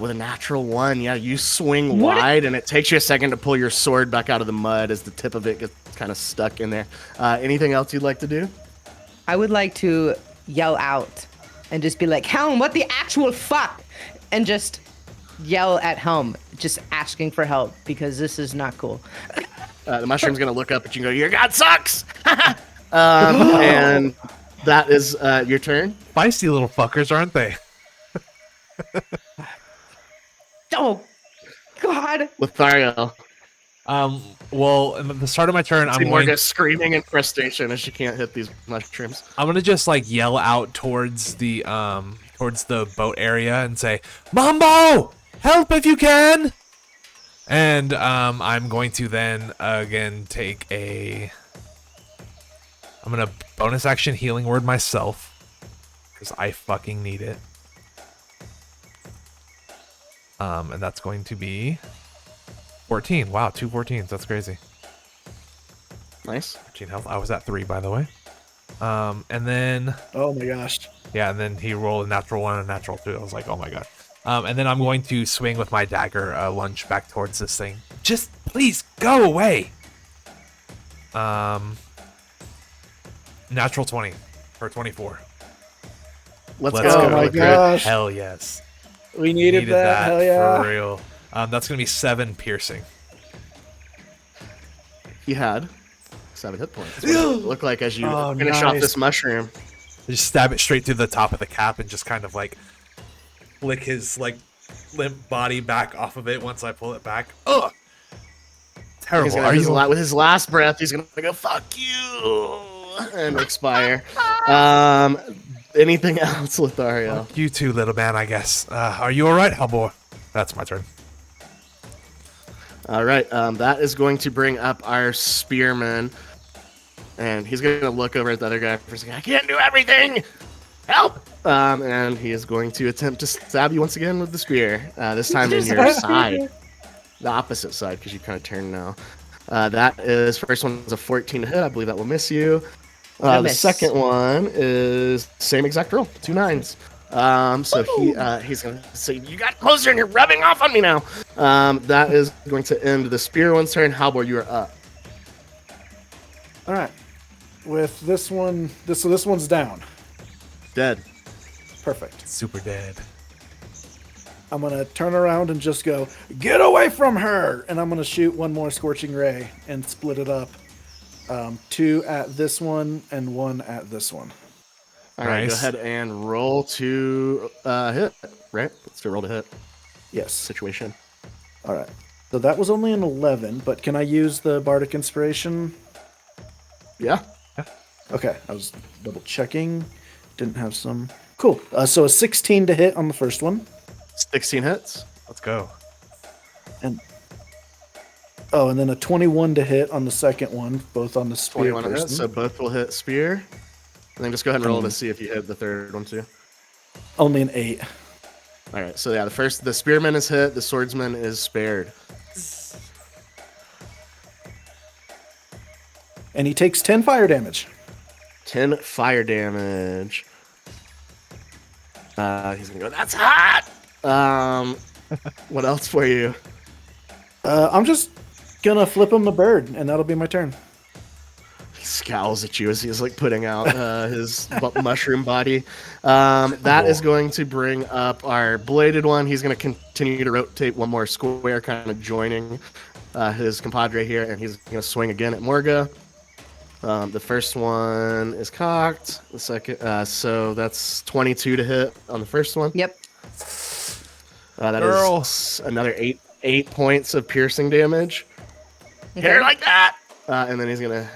With a natural 1, yeah, you swing What? wide, and it takes you a second to pull your sword back out of the mud as the tip of it gets kind of stuck in there. Anything else you'd like to do? I would like to yell out and just be like, Helm, what the actual fuck? And just yell at Helm, just asking for help because this is not cool. The mushroom's gonna look up at you and go, "Your god sucks!" And that is your turn. Feisty little fuckers, aren't they? Oh, God. Lothario. Well, in the start of my turn, See Morga screaming in frustration as she can't hit these mushrooms. I'm gonna just like yell out towards the boat area and say, "Mambo, help if you can!" And I'm going to then again take I'm gonna bonus action healing word myself because I fucking need it. And that's going to be 14. Wow, 2 14s. That's crazy. Nice. 14 health. I was at 3, by the way. And then Oh my gosh. yeah, and then he rolled a natural 1 and a natural 2. I was like, oh my god. And then I'm going to swing with my dagger, lunge back towards this thing. Just please go away. Natural 20 or 24. Let's go. go. Oh my gosh. Hell yes. We needed that. Hell yeah. For real. That's gonna be 7 piercing. He had 7 hit points. That's what it looked like as you finish off this mushroom. I just stab it straight through the top of the cap and just kind of like flick his like limp body back off of it once I pull it back. Ugh. Terrible. He's gonna, with his last breath, he's gonna go "fuck you" and expire. Anything else, Lothario? You too, little man, I guess. Are you alright, Hellboy? That's my turn. All right, that is going to bring up our spearman, and he's going to look over at the other guy for a second. I can't do everything. Help! And he is going to attempt to stab you once again with the spear. This time in your side, the opposite side, because you kind of turned now. That is first one is a 14 to hit. I believe that will miss you. The second one is same exact roll, 2 9s. So he's gonna say, "You got closer and you're rubbing off on me now." That is going to end the spear one's turn. Halbor, you are up. All right. With this one, this one's down. Dead. Perfect. Super dead. I'm gonna turn around and just go, "Get away from her!" And I'm gonna shoot one more scorching ray and split it up. 2 at this one and 1 at this one. All right, Nice. go ahead and roll to hit. Right. Let's do a roll to hit Yes. situation. All right. So that was only an 11, but can I use the Bardic Inspiration? Yeah. Okay, I was double checking. Didn't have some. Cool. So a 16 to hit on the first one. 16 hits. Let's go. And and then a 21 to hit on the second one, both on the spear 21 person. hits, so both will hit spear. And then just go ahead and roll to see if you hit the third one too. Only an 8. All right, so yeah, the spearman is hit, the swordsman is spared. And he takes 10 fire damage. 10 fire damage. He's gonna go, that's hot! What else for you? I'm just gonna flip him the bird, and that'll be my turn. He scowls at you as he's like putting out his mushroom body. That is going to bring up our bladed one. He's gonna continue to rotate one more square, kind of joining his compadre here, and he's gonna swing again at Morga. The first one is cocked. The second, so that's 22 to hit on the first one. Yep. That is another 8 points of piercing damage. Hit her like that. And then he's gonna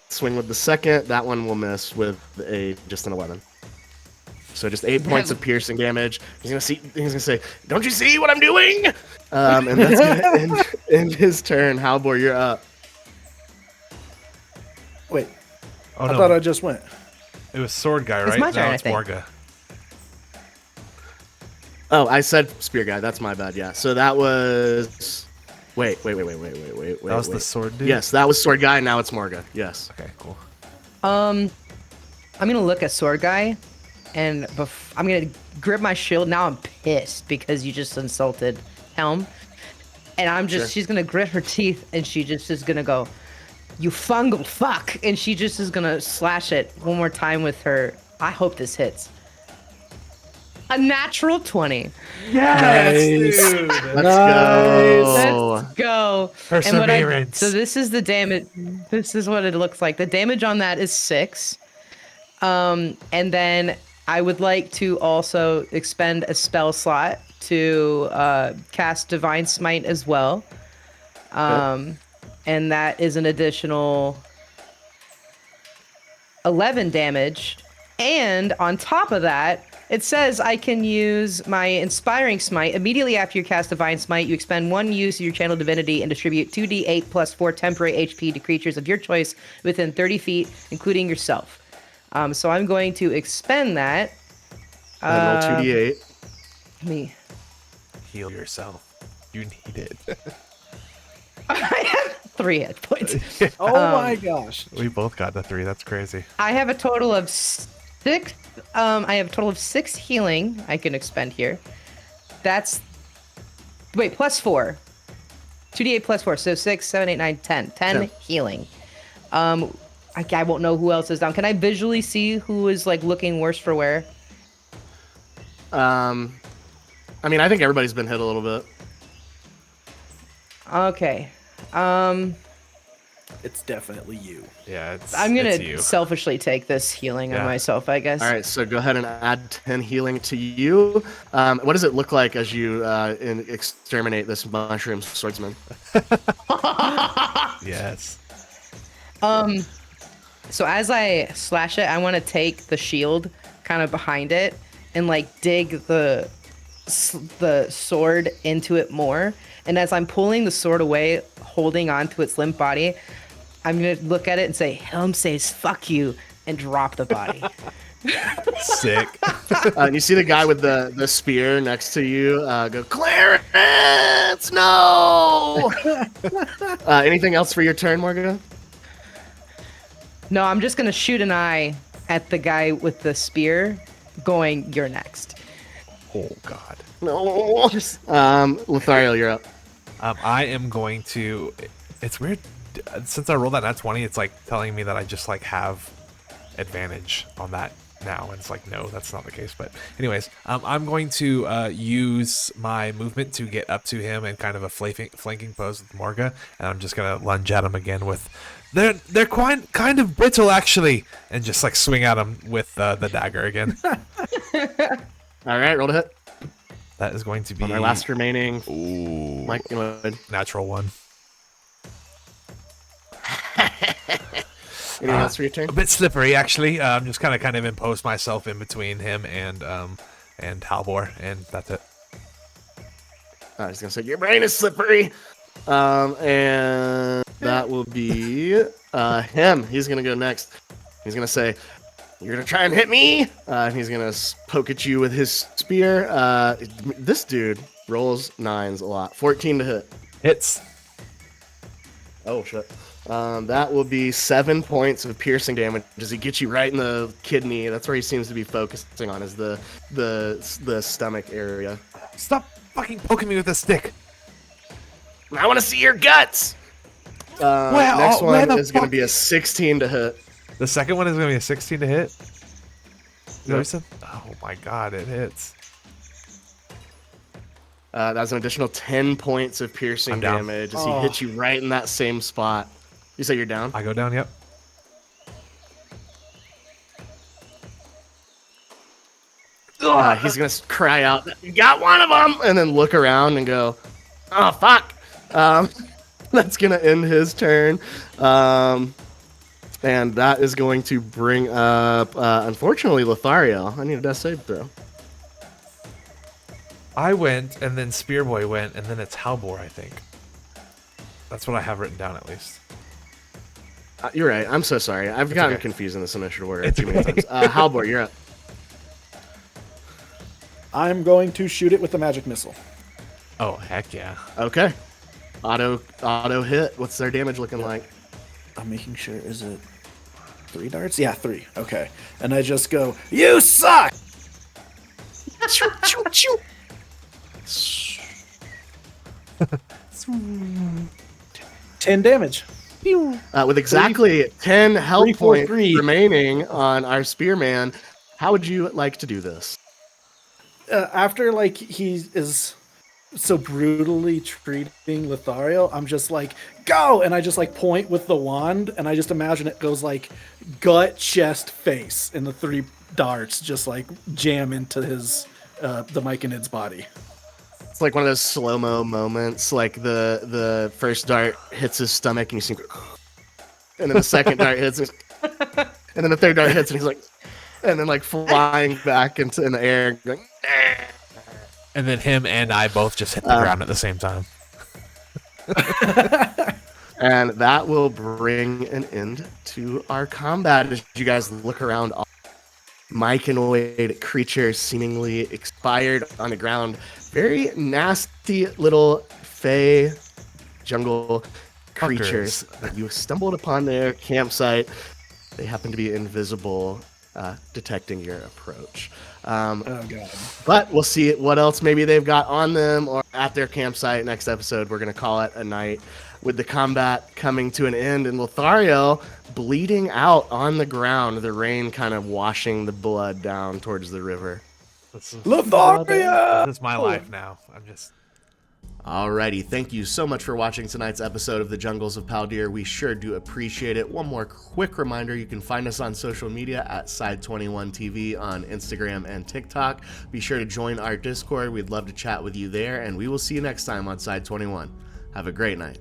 swing with the second. That one will miss with just an 11. So just 8 points of piercing damage. He's gonna say, "Don't you see what I'm doing?" And that's gonna end his turn. Halbor, you're up. Wait. Oh, I no. thought I just went. It was sword guy, It's right? my turn, No, I it's think. Morga. Oh, I said spear guy. That's my bad. Yeah. So that was. Wait. That was the sword dude? Yes, that was sword guy. Now it's Morga. Yes. Okay, cool. I'm gonna look at sword guy, and I'm gonna grip my shield. Now I'm pissed because you just insulted Helm, and she's gonna grit her teeth, and she just is gonna go, "You fungal fuck," and she just is gonna slash it one more time with her. I hope this hits. A natural 20. Nice. dude. Let's go. Let's go. Perseverance. So this is the damage. This is what it looks like. The damage on that is 6. And then I would like to also expend a spell slot to cast Divine Smite as well. And that is an additional 11 damage. And on top of that, it says I can use my Inspiring Smite. Immediately after you cast Divine Smite, you expend 1 use of your Channel Divinity and distribute 2d8 plus 4 temporary HP to creatures of your choice within 30 feet, including yourself. So I'm going to expend that. Roll 2d8. Me. Heal yourself. You need it. I have 3 hit points. Oh my gosh. We both got the 3. That's crazy. I have a total of 6. I have a total of 6 healing I can expend here. That's plus 4. 2d8 plus 4, so 6, 7, 8, 9, 10. 10 healing. I won't know who else is down. Can I visually see who is like looking worse for wear? I mean, I think everybody's been hit a little bit. Okay. It's definitely you. Yeah, it's I'm it's gonna you. selfishly take this healing on Yeah. myself, I guess. All right, so go ahead and add 10 healing to you. What does it look like as you exterminate this mushroom swordsman? Yes. So as I slash it, I want to take the shield kind of behind it and like dig the sword into it more. And as I'm pulling the sword away, holding onto its limp body, I'm gonna look at it and say, "Helm says fuck you," and drop the body. Sick. And you see the guy with the spear next to you go, "Clarence, no!" Anything else for your turn, Morgan? No, I'm just gonna shoot an eye at the guy with the spear, going, "You're next." Oh God. No. Lothario, you're up. I am going to. It's weird. Since I rolled that nat 20, it's like telling me that I just like have advantage on that now. And it's like, no, that's not the case. But anyways, I'm going to use my movement to get up to him in kind of a flanking pose with Morga. And I'm just going to lunge at him again with... They're quite kind of brittle, actually. And just like swing at him with the dagger again. All right, roll to hit. That is going to be On our last remaining ooh, likelihood. natural 1. Anything else for your turn? A bit slippery, actually. I'm just kind of impose myself in between him and Halvor, and that's it. I was gonna say your brain is slippery. And that will be him. He's gonna go next. He's gonna say, "You're gonna try and hit me." And he's gonna poke at you with his spear. This dude rolls 9s a lot. 14 to hit. Hits. Oh shit. That will be 7 points of piercing damage. Does he get you right in the kidney? That's where he seems to be focusing on, is the stomach area. Stop fucking poking me with a stick. I want to see your guts. Next one is going to be a 16 to hit. The second one is going to be a 16 to hit. Yep. Oh my god, it hits. That's an additional 10 points of piercing damage as he hits you right in that same spot. You say you're down? I go down, yep. He's going to cry out, "You got one of them!" And then look around and go, "Oh, fuck." That's going to end his turn. And that is going to bring up, unfortunately, Lothario. I need a death save throw. I went, and then Spearboy went, and then it's Halvor, I think. That's what I have written down, at least. You're right. I'm so sorry. I've gotten confused in this initial order too many times. Halvor, you're up. I'm going to shoot it with the magic missile. Oh, heck yeah. Okay. Auto hit. What's their damage looking like? I'm making sure. Is it 3 darts? Yeah, 3. Okay. And I just go, "You suck!" 10 damage. With exactly 10 health 3, 4, points 3. remaining on our spearman, how would you like to do this? After like he is so brutally treating Lothario, I'm just like, "Go!" And I just like point with the wand, and I just imagine it goes like gut, chest, face, and the 3 darts just like jam into his the Myconid's body. It's like one of those slow-mo moments, like the first dart hits his stomach and you see, and then the second dart hits, and then the third dart hits and he's like, and then like flying back in the air, going, And then him and I both just hit the ground at the same time. And that will bring an end to our combat as you guys look around. All myconoid creatures seemingly expired on the ground. Very nasty little fey jungle creatures that you stumbled upon their campsite. They happen to be invisible, detecting your approach. Oh god. But we'll see what else maybe they've got on them or at their campsite. Next episode, we're going to call it a night with the combat coming to an end and Lothario bleeding out on the ground, the rain kind of washing the blood down towards the river. Lothario! This is my life now. I'm just... Alrighty, thank you so much for watching tonight's episode of The Jungles of Paldir. We sure do appreciate it. One more quick reminder, you can find us on social media at Side21TV on Instagram and TikTok. Be sure to join our Discord. We'd love to chat with you there, and we will see you next time on Side 21. Have a great night.